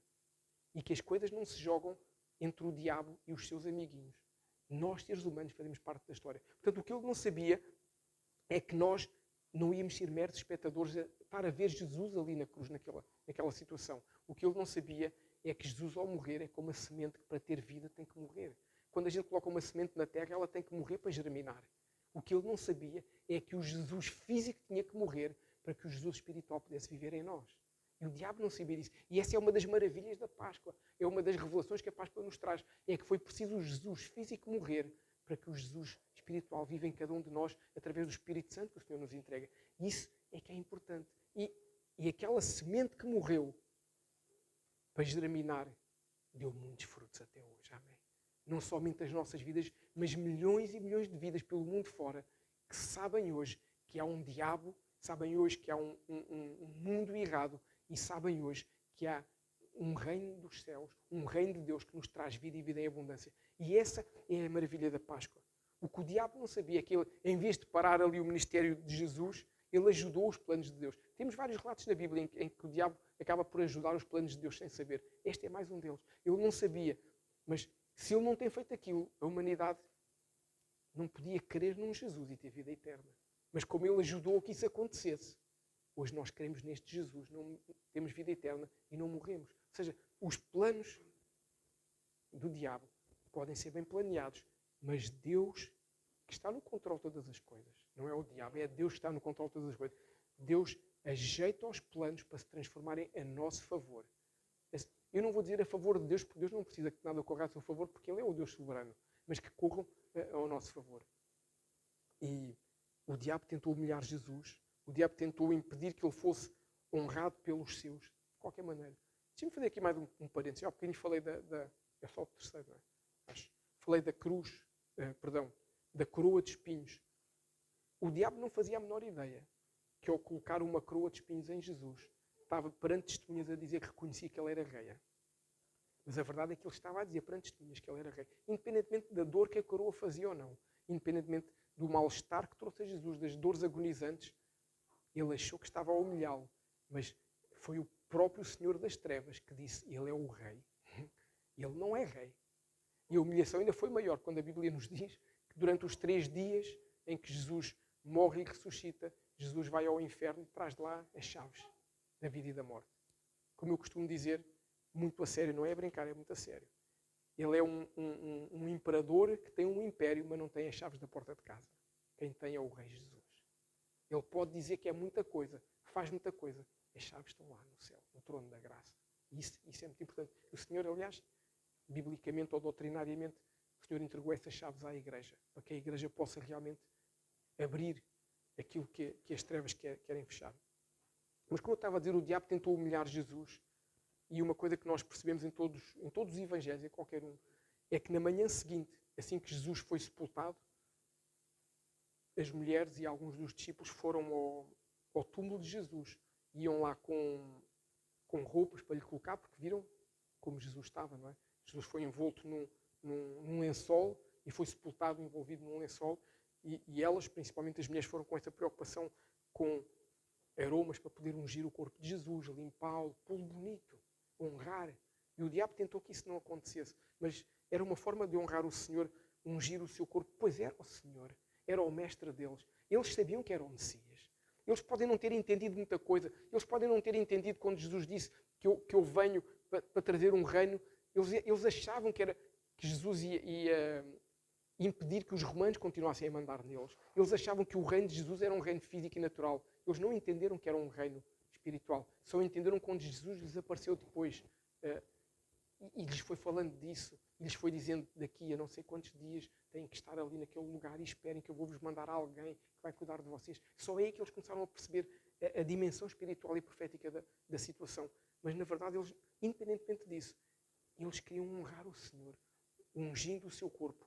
E que as coisas não se jogam entre o diabo e os seus amiguinhos. Nós, seres humanos, fazemos parte da história. Portanto, o que ele não sabia é que nós não íamos ser meros espectadores para ver Jesus ali na cruz, naquela situação. O que ele não sabia é que Jesus, ao morrer, é como a semente que para ter vida tem que morrer. Quando a gente coloca uma semente na terra, ela tem que morrer para germinar. O que ele não sabia é que o Jesus físico tinha que morrer para que o Jesus espiritual pudesse viver em nós. E o diabo não sabia disso. E essa é uma das maravilhas da Páscoa. É uma das revelações que a Páscoa nos traz. É que foi preciso o Jesus físico morrer para que o Jesus espiritual viva em cada um de nós através do Espírito Santo que o Senhor nos entrega. Isso é que é importante. E aquela semente que morreu para germinar deu muitos frutos até hoje. Amém. Não somente as nossas vidas, mas milhões e milhões de vidas pelo mundo fora que sabem hoje que há um diabo, sabem hoje que há um mundo errado e sabem hoje que há um reino dos céus, um reino de Deus que nos traz vida e vida em abundância. E essa é a maravilha da Páscoa. O que o diabo não sabia é que ele, em vez de parar ali o ministério de Jesus, ele ajudou os planos de Deus. Temos vários relatos na Bíblia em que o diabo acaba por ajudar os planos de Deus sem saber. Este é mais um deles. Ele não sabia, mas se ele não tem feito aquilo, a humanidade não podia crer num Jesus e ter vida eterna. Mas como ele ajudou que isso acontecesse, hoje nós cremos neste Jesus, não temos vida eterna e não morremos. Ou seja, os planos do diabo podem ser bem planeados, mas Deus, que está no controle de todas as coisas, não é o diabo, é Deus que está no controle de todas as coisas. Deus ajeita os planos para se transformarem a nosso favor. Eu não vou dizer a favor de Deus, porque Deus não precisa que nada ocorra a seu favor, porque Ele é o Deus soberano, mas que corram ao nosso favor. E o diabo tentou humilhar Jesus, o diabo tentou impedir que ele fosse honrado pelos seus, de qualquer maneira. Deixa-me fazer aqui mais um parênteses. Há bocadinho falei é só o terceiro, não é? Acho. Falei da cruz, da coroa de espinhos. O diabo não fazia a menor ideia que ao colocar uma coroa de espinhos em Jesus, estava perante testemunhas a dizer que reconhecia que ele era rei. Mas a verdade é que ele estava a dizer perante testemunhas que ele era rei, independentemente da dor que a coroa fazia ou não, independentemente do mal-estar que trouxe a Jesus, das dores agonizantes, Ele achou que estava a humilhá-lo, mas foi o próprio Senhor das Trevas que disse, ele é o rei. Ele não é rei. E a humilhação ainda foi maior quando a Bíblia nos diz que durante os 3 dias em que Jesus morre e ressuscita, Jesus vai ao inferno e traz de lá as chaves da vida e da morte. Como eu costumo dizer, muito a sério, não é brincar, é muito a sério. Ele é um imperador que tem um império, mas não tem as chaves da porta de casa. Quem tem é o Rei Jesus. Ele pode dizer que é muita coisa, faz muita coisa. As chaves estão lá no céu, no trono da graça. Isso é muito importante. O Senhor, aliás, biblicamente ou doutrinariamente, o Senhor entregou essas chaves à igreja, para que a igreja possa realmente abrir aquilo que as trevas querem fechar. Mas como eu estava a dizer, o diabo tentou humilhar Jesus, e uma coisa que nós percebemos em todos os evangelhos, em qualquer um, é que na manhã seguinte, assim que Jesus foi sepultado, as mulheres e alguns dos discípulos foram ao túmulo de Jesus. Iam lá com roupas para lhe colocar, porque viram como Jesus estava, não é? Jesus foi envolto num lençol e foi sepultado envolvido num lençol. E elas, principalmente as mulheres, foram com essa preocupação com aromas para poder ungir o corpo de Jesus, limpá-lo, pô-lo bonito, honrar. E o diabo tentou que isso não acontecesse. Mas era uma forma de honrar o Senhor, ungir o seu corpo. Pois era o Senhor, era o mestre deles. Eles sabiam que era o Messias. Eles podem não ter entendido muita coisa. Eles podem não ter entendido quando Jesus disse que eu venho para trazer um reino. Eles achavam que Jesus ia impedir que os romanos continuassem a mandar neles. Eles achavam que o reino de Jesus era um reino físico e natural. Eles não entenderam que era um reino espiritual. Só entenderam quando Jesus lhes apareceu depois. E lhes foi falando disso. E lhes foi dizendo, daqui a não sei quantos dias têm que estar ali naquele lugar e esperem que eu vou-vos mandar alguém que vai cuidar de vocês. Só é aí que eles começaram a perceber a dimensão espiritual e profética da situação. Mas, na verdade, eles, independentemente disso, eles queriam honrar o Senhor, ungindo o seu corpo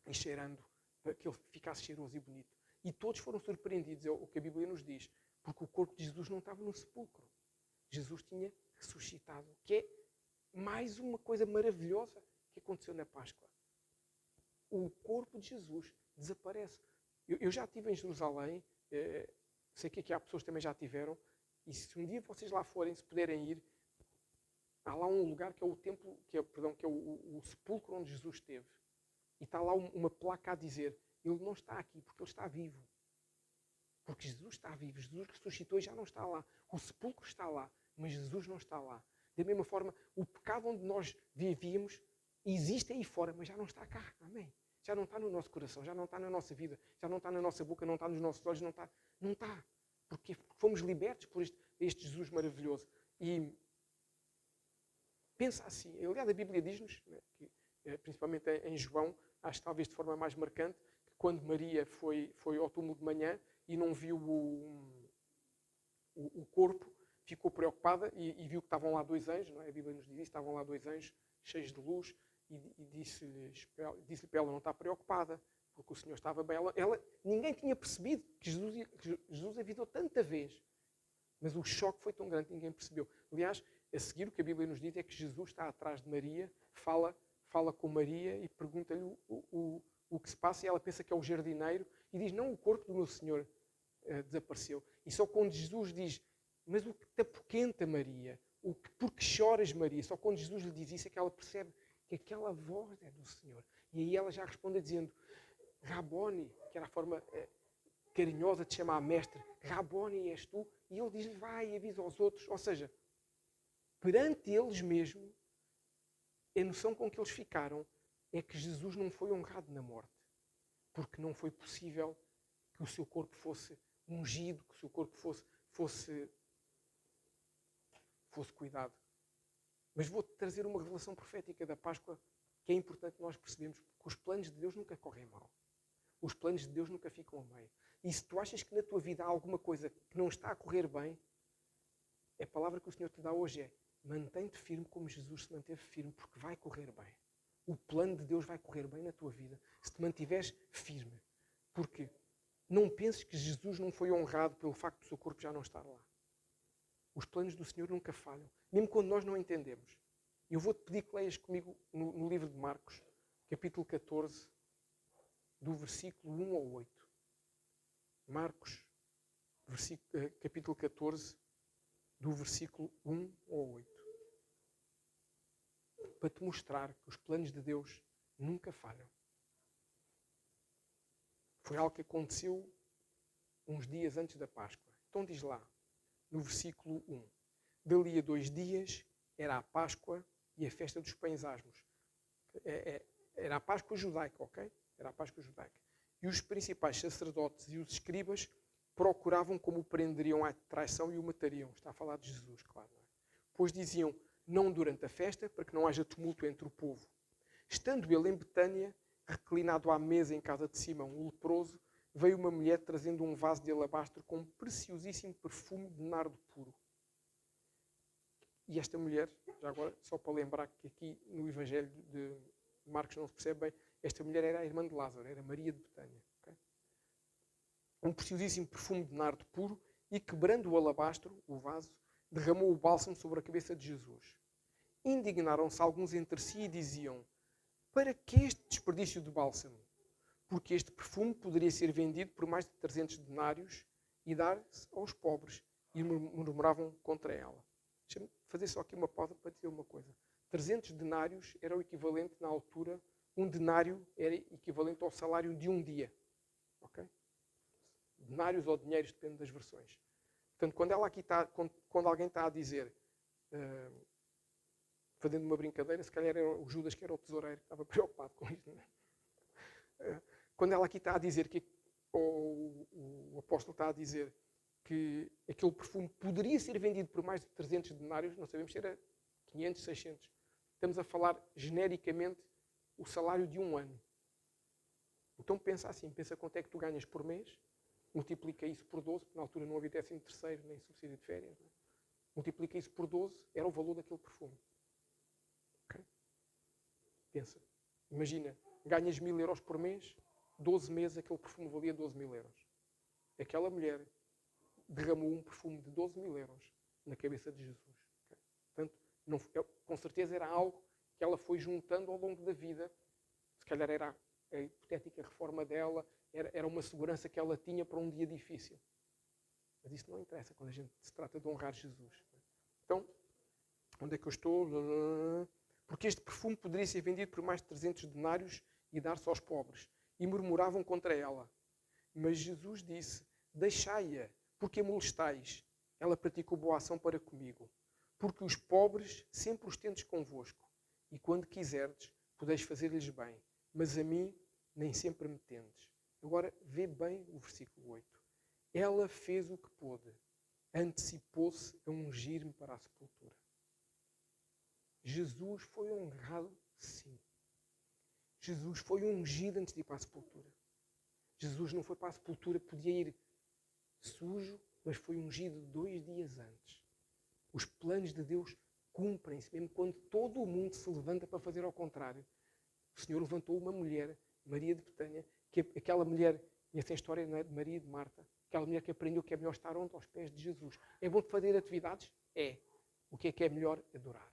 e cheirando para que ele ficasse cheiroso e bonito. E todos foram surpreendidos, é o que a Bíblia nos diz, porque o corpo de Jesus não estava no sepulcro. Jesus tinha ressuscitado, que é mais uma coisa maravilhosa que aconteceu na Páscoa. O corpo de Jesus desaparece. Eu já estive em Jerusalém, sei que aqui há pessoas que também já tiveram, e se um dia vocês lá forem, se puderem ir, há lá um lugar que é o templo, que é o sepulcro onde Jesus esteve. E está lá uma placa a dizer, ele não está aqui porque ele está vivo. Porque Jesus está vivo, Jesus ressuscitou e já não está lá. O sepulcro está lá, mas Jesus não está lá. Da mesma forma, o pecado onde nós vivíamos existe aí fora, mas já não está cá. Amém? Já não está no nosso coração, já não está na nossa vida, já não está na nossa boca, não está nos nossos olhos, não está. Não está. Porque fomos libertos por este Jesus maravilhoso. E pensa assim, aliás a Bíblia diz-nos, que, principalmente em João, acho que talvez de forma mais marcante, que quando Maria foi ao túmulo de manhã e não viu o corpo, ficou preocupada e viu que estavam lá 2 anjos, não é? A Bíblia nos diz isso, estavam lá 2 anjos cheios de luz e disse-lhe para ela não estar preocupada, porque o Senhor estava bem. Ninguém tinha percebido que Jesus avisou tanta vez, mas o choque foi tão grande que ninguém percebeu. Aliás, a seguir o que a Bíblia nos diz é que Jesus está atrás de Maria, fala com Maria e pergunta-lhe o que se passa, e ela pensa que é o jardineiro e diz, não, o corpo do meu Senhor desapareceu. E só quando Jesus diz, mas o que te apoquenta, Maria? Por que choras, Maria? Só quando Jesus lhe diz isso é que ela percebe que aquela voz é do Senhor. E aí ela já responde dizendo, Raboni, que era a forma carinhosa de chamar mestre, Raboni és tu? E ele diz-lhe, vai e avisa aos outros. Ou seja, perante eles mesmo, a noção com que eles ficaram é que Jesus não foi honrado na morte, porque não foi possível que o seu corpo fosse ungido, que o seu corpo fosse cuidado. Mas vou-te trazer uma revelação profética da Páscoa que é importante nós percebermos, porque os planos de Deus nunca correm mal. Os planos de Deus nunca ficam a meio. E se tu achas que na tua vida há alguma coisa que não está a correr bem, a palavra que o Senhor te dá hoje é, mantém-te firme como Jesus se manteve firme, porque vai correr bem. O plano de Deus vai correr bem na tua vida, se te mantiveres firme. Porque não penses que Jesus não foi honrado pelo facto do seu corpo já não estar lá. Os planos do Senhor nunca falham, mesmo quando nós não entendemos. Eu vou-te pedir que leias comigo no livro de Marcos, capítulo 14, do versículo 1 ao 8. Marcos capítulo 14, do versículo 1 ao 8. Para te mostrar que os planos de Deus nunca falham. Foi algo que aconteceu uns dias antes da Páscoa. Então diz lá, no versículo 1. Dali a 2 dias era a Páscoa e a festa dos pães asmos. Era a Páscoa judaica, ok? Era a Páscoa judaica. E os principais sacerdotes e os escribas procuravam como o prenderiam à traição e o matariam. Está a falar de Jesus, claro. Não é? Pois diziam, não durante a festa, para que não haja tumulto entre o povo. Estando ele em Betânia, reclinado à mesa em casa de Simão, o leproso, veio uma mulher trazendo um vaso de alabastro com um preciosíssimo perfume de nardo puro. E esta mulher, já agora, só para lembrar que aqui no Evangelho de Marcos não se percebe bem, esta mulher era a irmã de Lázaro, era Maria de Betânia. Okay? Um preciosíssimo perfume de nardo puro e, quebrando o alabastro, o vaso, derramou o bálsamo sobre a cabeça de Jesus. Indignaram-se alguns entre si e diziam, para que este desperdício de bálsamo? Porque este perfume poderia ser vendido por mais de 300 denários e dar-se aos pobres. E murmuravam contra ela. Deixa-me fazer só aqui uma pausa para dizer uma coisa. 300 denários era o equivalente, na altura, um denário era equivalente ao salário de um dia. Ok? Denários ou dinheiros, depende das versões. Portanto, quando alguém está a dizer, fazendo uma brincadeira, se calhar era o Judas que era o tesoureiro, que estava preocupado com isto. Não é? Quando ela aqui está a dizer, ou o apóstolo está a dizer que aquele perfume poderia ser vendido por mais de 300 denários, não sabemos se era 500, 600. Estamos a falar genericamente o salário de um ano. Então pensa assim, pensa quanto é que tu ganhas por mês, multiplica isso por 12, porque na altura não havia 13º, nem subsídio de férias. Não é? Multiplica isso por 12, era o valor daquele perfume. Okay? Pensa, imagina, ganhas 1000 euros por mês, 12 meses aquele perfume valia 12.000 euros. Aquela mulher derramou um perfume de 12.000 euros na cabeça de Jesus. Okay? Portanto, com certeza era algo que ela foi juntando ao longo da vida. Se calhar era a hipotética reforma dela, era uma segurança que ela tinha para um dia difícil. Mas isso não interessa quando a gente se trata de honrar Jesus. Então, onde é que eu estou? Porque este perfume poderia ser vendido por mais de 300 denários e dar-se aos pobres. E murmuravam contra ela. Mas Jesus disse, deixai-a, porque a molestais. Ela praticou boa ação para comigo. Porque os pobres sempre os tendes convosco. E quando quiserdes, podeis fazer-lhes bem. Mas a mim, nem sempre me tendes. Agora, vê bem o versículo 8. Ela fez o que pôde. Antecipou-se a ungir-me para a sepultura. Jesus foi honrado, sim. Jesus foi ungido antes de ir para a sepultura. Jesus não foi para a sepultura, podia ir sujo, mas foi ungido 2 dias antes. Os planos de Deus cumprem-se, mesmo quando todo o mundo se levanta para fazer ao contrário. O Senhor levantou uma mulher, Maria de Betânia, que aquela mulher, e essa é a história, não é, de Maria e de Marta, aquela mulher que aprendeu que é melhor estar onde? Aos pés de Jesus. É bom fazer atividades? É. O que é melhor? Adorar.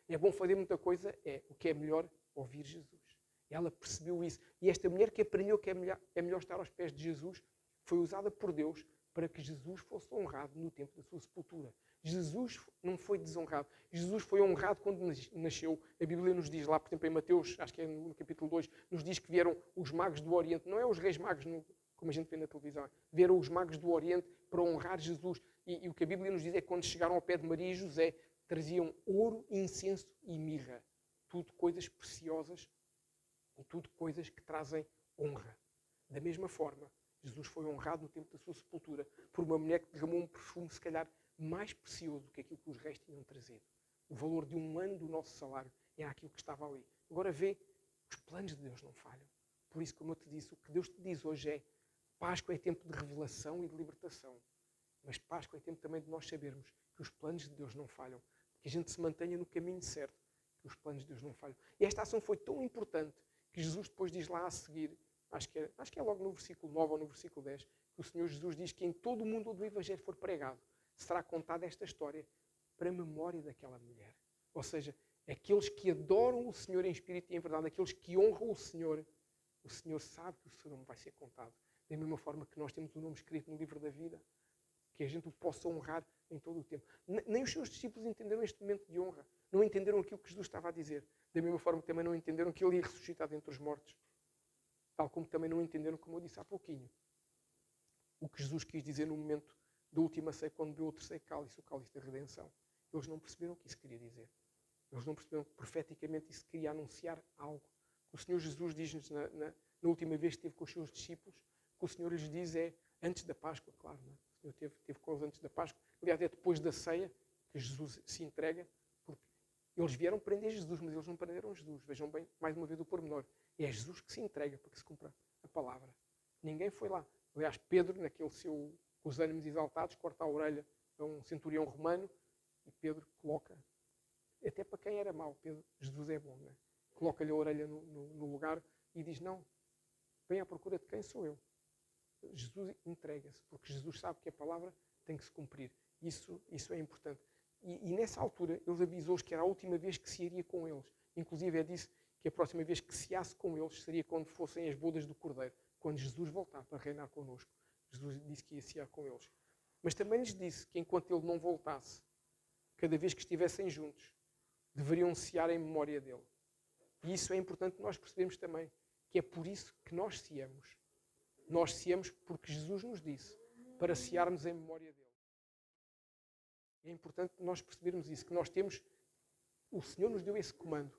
É bom fazer muita coisa? É. O que é melhor? Ouvir Jesus. Ela percebeu isso. E esta mulher que aprendeu que é melhor estar aos pés de Jesus, foi usada por Deus para que Jesus fosse honrado no tempo da sua sepultura. Jesus não foi desonrado. Jesus foi honrado quando nasceu. A Bíblia nos diz lá, por exemplo, em Mateus, acho que é no capítulo 2, nos diz que vieram os magos do Oriente. Não é os reis magos, como a gente vê na televisão. Vieram os magos do Oriente para honrar Jesus. E o que a Bíblia nos diz é que quando chegaram ao pé de Maria e José, traziam ouro, incenso e mirra. Tudo coisas preciosas e tudo coisas que trazem honra. Da mesma forma, Jesus foi honrado no tempo da sua sepultura por uma mulher que derramou um perfume, se calhar, mais precioso do que aquilo que os reis tinham trazido. O valor de um ano do nosso salário era aquilo que estava ali. Agora vê, os planos de Deus não falham. Por isso, como eu te disse, o que Deus te diz hoje é Páscoa é tempo de revelação e de libertação. Mas Páscoa é tempo também de nós sabermos que os planos de Deus não falham. Que a gente se mantenha no caminho certo. Que os planos de Deus não falham. E esta ação foi tão importante que Jesus depois diz lá a seguir, acho que é logo no versículo 9 ou no versículo 10, que o Senhor Jesus diz que em todo o mundo onde o Evangelho for pregado, será contada esta história para a memória daquela mulher. Ou seja, aqueles que adoram o Senhor em espírito e em verdade, aqueles que honram o Senhor sabe que o seu nome vai ser contado. Da mesma forma que nós temos o nome escrito no livro da vida, que a gente o possa honrar em todo o tempo. Nem os seus discípulos entenderam este momento de honra. Não entenderam aquilo que Jesus estava a dizer. Da mesma forma que também não entenderam que ele ia ressuscitar dentre os mortos. Tal como também não entenderam, como eu disse há pouquinho, o que Jesus quis dizer no momento da última ceia, quando bebeu o terceiro cálice, o cálice da redenção. Eles não perceberam o que isso queria dizer. Eles não perceberam que profeticamente isso queria anunciar algo. O Senhor Jesus diz-nos na última vez que esteve com os seus discípulos, o que o Senhor lhes diz é antes da Páscoa, claro. Não é? O Senhor esteve com eles antes da Páscoa. Aliás, é depois da ceia que Jesus se entrega, porque eles vieram prender Jesus, mas eles não prenderam Jesus. Vejam bem, mais uma vez o pormenor. É Jesus que se entrega para que se cumpra a palavra. Ninguém foi lá. Aliás, Pedro, naquele seu, com os ânimos exaltados, corta a orelha a um centurião romano e Pedro coloca, até para quem era mau, Jesus é bom, não é? Coloca-lhe a orelha no lugar e diz, não, vem à procura de quem sou eu. Jesus entrega-se, porque Jesus sabe que a palavra tem que se cumprir. Isso é importante. E nessa altura, ele avisou-os que era a última vez que se iria com eles. Inclusive, disse que a próxima vez que se iasse com eles seria quando fossem as bodas do Cordeiro, quando Jesus voltar para reinar connosco. Jesus disse que ia se ir com eles. Mas também lhes disse que enquanto ele não voltasse, cada vez que estivessem juntos, deveriam cear em memória dele. E isso é importante nós percebermos também, que é por isso que nós ceamos. Nós ceamos porque Jesus nos disse para cearmos em memória dele. É importante nós percebermos isso, que nós temos, o Senhor nos deu esse comando.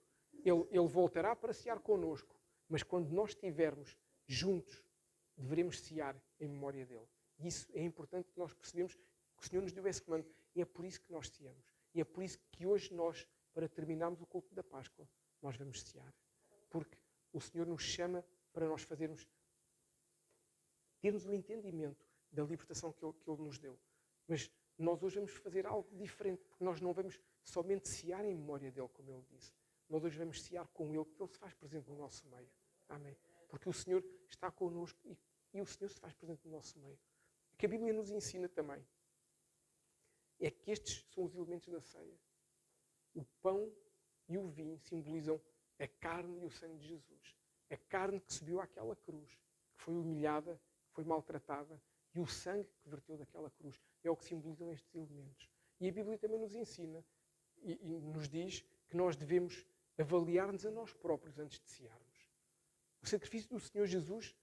Ele voltará para cear connosco, mas quando nós estivermos juntos, deveremos cear em memória dele. E isso é importante nós percebermos que o Senhor nos deu esse comando. E é por isso que nós ceamos. E é por isso que hoje nós, para terminarmos o culto da Páscoa, nós vamos cear. Porque o Senhor nos chama para nós termos o entendimento da libertação que Ele nos deu. Mas nós hoje vamos fazer algo diferente, porque nós não vamos somente cear em memória dele, como Ele disse. Nós hoje vamos cear com Ele, porque Ele se faz presente no nosso meio. Amém? Porque o Senhor está connosco e o Senhor se faz presente no nosso meio. O que a Bíblia nos ensina também é que estes são os elementos da ceia. O pão e o vinho simbolizam a carne e o sangue de Jesus. A carne que subiu àquela cruz, que foi humilhada, que foi maltratada, e o sangue que verteu daquela cruz. É o que simbolizam estes elementos. E a Bíblia também nos ensina e nos diz que nós devemos avaliar-nos a nós próprios antes de cearmos. O sacrifício do Senhor Jesus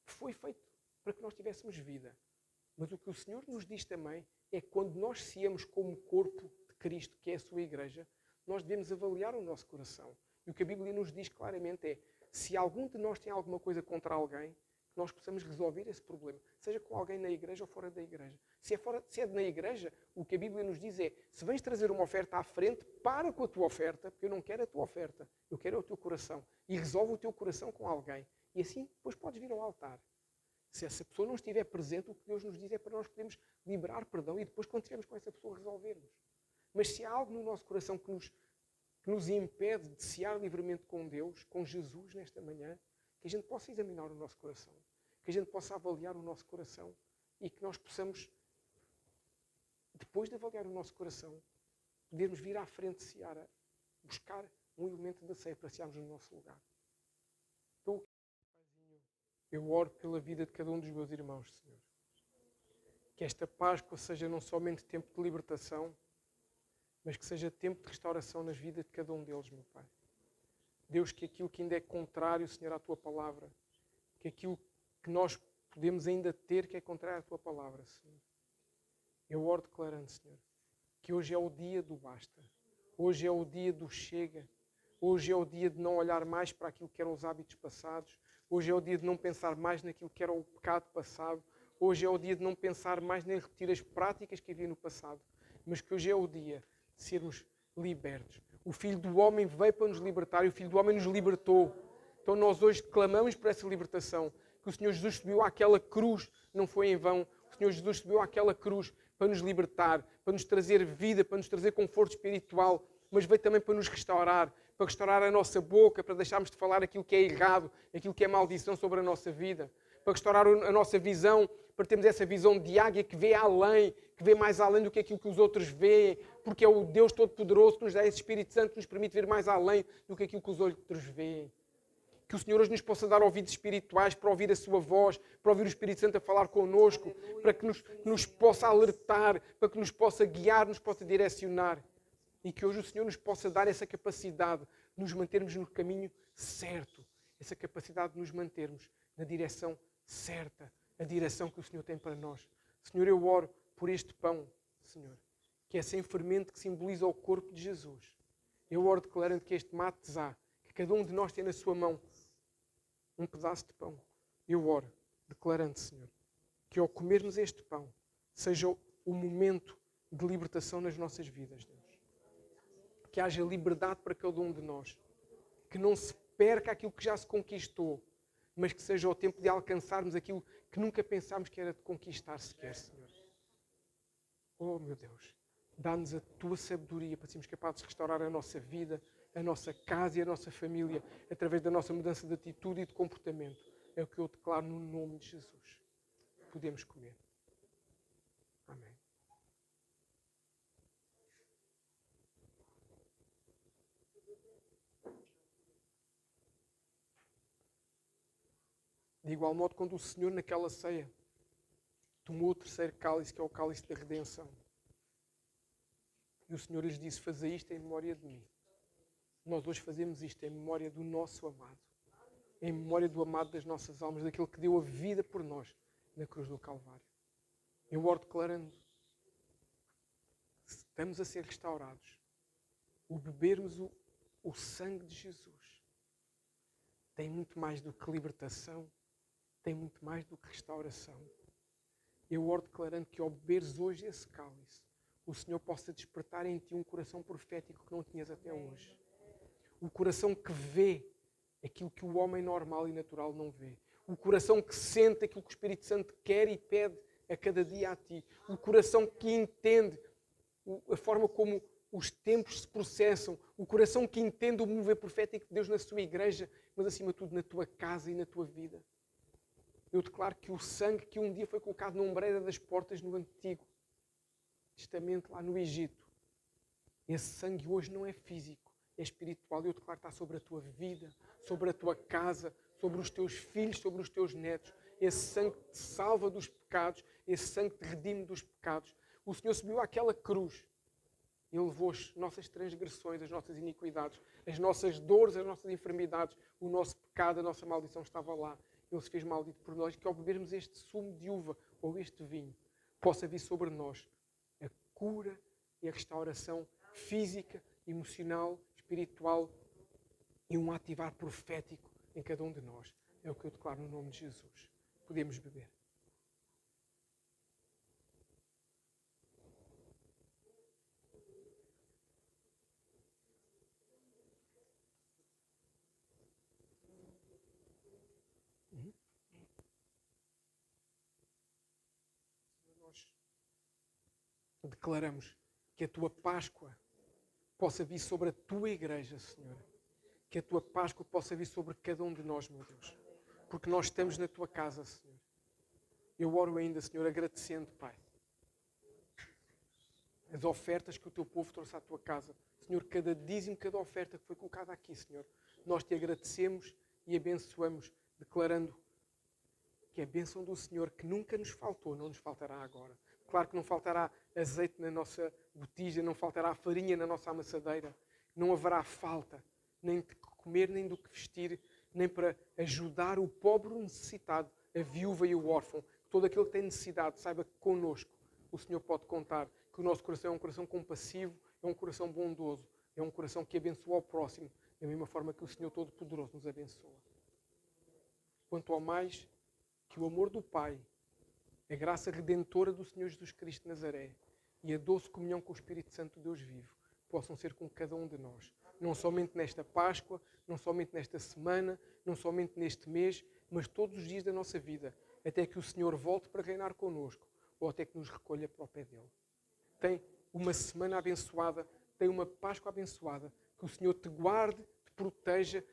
foi feito para que nós tivéssemos vida. Mas o que o Senhor nos diz também é que quando nós ceamos como corpo de Cristo, que é a sua igreja, nós devemos avaliar o nosso coração. E o que a Bíblia nos diz claramente é, se algum de nós tem alguma coisa contra alguém, que nós possamos resolver esse problema. Seja com alguém na igreja ou fora da igreja. Se é na igreja, o que a Bíblia nos diz é, se vens trazer uma oferta à frente, para com a tua oferta, porque eu não quero a tua oferta, eu quero o teu coração. E resolve o teu coração com alguém. E assim, depois podes vir ao altar. Se essa pessoa não estiver presente, o que Deus nos diz é para nós podermos liberar perdão e depois, quando estivermos com essa pessoa, resolvermos. Mas se há algo no nosso coração que nos impede de cear livremente com Deus, com Jesus nesta manhã, que a gente possa examinar o nosso coração, que a gente possa avaliar o nosso coração e que nós possamos, depois de avaliar o nosso coração, podermos vir à frente cear, buscar um elemento da ceia para cearmos no nosso lugar. Então, eu oro pela vida de cada um dos meus irmãos, Senhor. Que esta Páscoa seja não somente tempo de libertação, mas que seja tempo de restauração nas vidas de cada um deles, meu Pai. Deus, que aquilo que ainda é contrário, Senhor, à Tua Palavra, que aquilo que nós podemos ainda ter que é contrário à Tua Palavra, Senhor. Eu oro declarando, Senhor, que hoje é o dia do basta. Hoje é o dia do chega. Hoje é o dia de não olhar mais para aquilo que eram os hábitos passados. Hoje é o dia de não pensar mais naquilo que era o pecado passado. Hoje é o dia de não pensar mais nem repetir as práticas que havia no passado. Mas que hoje é o dia de sermos libertos. O Filho do Homem veio para nos libertar e o Filho do Homem nos libertou. Então nós hoje clamamos por essa libertação. Que o Senhor Jesus subiu àquela cruz, não foi em vão. O Senhor Jesus subiu àquela cruz para nos libertar, para nos trazer vida, para nos trazer conforto espiritual, mas veio também para nos restaurar, para restaurar a nossa boca, para deixarmos de falar aquilo que é errado, aquilo que é maldição sobre a nossa vida, para restaurar a nossa visão, para termos essa visão de águia que vê além, que vê mais além do que aquilo que os outros veem, porque é o Deus Todo-Poderoso que nos dá esse Espírito Santo que nos permite ver mais além do que aquilo que os outros veem. Que o Senhor hoje nos possa dar ouvidos espirituais para ouvir a sua voz, para ouvir o Espírito Santo a falar connosco, para que nos possa alertar, para que nos possa guiar, nos possa direcionar. E que hoje o Senhor nos possa dar essa capacidade de nos mantermos no caminho certo, essa capacidade de nos mantermos na direção certa, a direção que o Senhor tem para nós. Senhor, eu oro por este pão, Senhor, que é sem fermento, que simboliza o corpo de Jesus. Eu oro declarando que este matezá, que cada um de nós tem na sua mão um pedaço de pão. Eu oro declarando, Senhor, que ao comermos este pão, seja o momento de libertação nas nossas vidas, Deus. Que haja liberdade para cada um de nós. Que não se perca aquilo que já se conquistou, mas que seja o tempo de alcançarmos aquilo que nunca pensámos que era de conquistar sequer, Senhor. Oh, meu Deus, dá-nos a Tua sabedoria para sermos capazes de restaurar a nossa vida, a nossa casa e a nossa família, através da nossa mudança de atitude e de comportamento. É o que eu declaro no nome de Jesus. Podemos comer. Amém. De igual modo, quando o Senhor, naquela ceia, tomou o terceiro cálice, que é o cálice da redenção, e o Senhor lhes disse: fazei isto em memória de mim. Nós hoje fazemos isto em memória do nosso amado, em memória do amado das nossas almas, daquele que deu a vida por nós na cruz do Calvário. Eu oro declarando: se estamos a ser restaurados, o bebermos o sangue de Jesus tem muito mais do que libertação, tem muito mais do que restauração. Eu oro declarando que ao beberes hoje esse cálice, o Senhor possa despertar em ti um coração profético que não tinhas até hoje. O coração que vê aquilo que o homem normal e natural não vê. O coração que sente aquilo que o Espírito Santo quer e pede a cada dia a ti. O coração que entende a forma como os tempos se processam. O coração que entende o mover profético de Deus na sua igreja, mas acima de tudo na tua casa e na tua vida. Eu declaro que o sangue que um dia foi colocado na ombreira das portas no Antigo Testamento, lá no Egito, esse sangue hoje não é físico, é espiritual. Eu declaro que está sobre a tua vida, sobre a tua casa, sobre os teus filhos, sobre os teus netos. Esse sangue te salva dos pecados, esse sangue te redime dos pecados. O Senhor subiu àquela cruz. Ele levou as nossas transgressões, as nossas iniquidades, as nossas dores, as nossas enfermidades, o nosso pecado, a nossa maldição estava lá. Ele se fez maldito por nós. Que ao bebermos este sumo de uva ou este vinho, possa vir sobre nós a cura e a restauração física, emocional, espiritual e um ativar profético em cada um de nós. É o que eu declaro no nome de Jesus. Podemos beber. Nós declaramos que a tua Páscoa possa vir sobre a tua igreja, Senhor. Que a tua Páscoa possa vir sobre cada um de nós, meu Deus. Porque nós estamos na tua casa, Senhor. Eu oro ainda, Senhor, agradecendo, Pai, as ofertas que o teu povo trouxe à tua casa. Senhor, cada dízimo, cada oferta que foi colocada aqui, Senhor, nós te agradecemos e abençoamos, declarando que a bênção do Senhor, que nunca nos faltou, não nos faltará agora. Claro que não faltará azeite na nossa botija, não faltará farinha na nossa amassadeira, não haverá falta, nem de comer, nem do que vestir, nem para ajudar o pobre necessitado, a viúva e o órfão. Todo aquele que tem necessidade, saiba que connosco o Senhor pode contar, que o nosso coração é um coração compassivo, é um coração bondoso, é um coração que abençoa ao próximo, da mesma forma que o Senhor Todo-Poderoso nos abençoa. Quanto ao mais, que o amor do Pai, a graça redentora do Senhor Jesus Cristo de Nazaré e a doce comunhão com o Espírito Santo de Deus vivo possam ser com cada um de nós. Não somente nesta Páscoa, não somente nesta semana, não somente neste mês, mas todos os dias da nossa vida, até que o Senhor volte para reinar connosco ou até que nos recolha para o pé dele. Tem uma semana abençoada, tem uma Páscoa abençoada, que o Senhor te guarde, te proteja,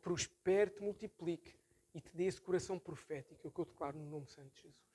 prospere, te multiplique e te dê esse coração profético, é o que eu declaro no nome santo de Jesus.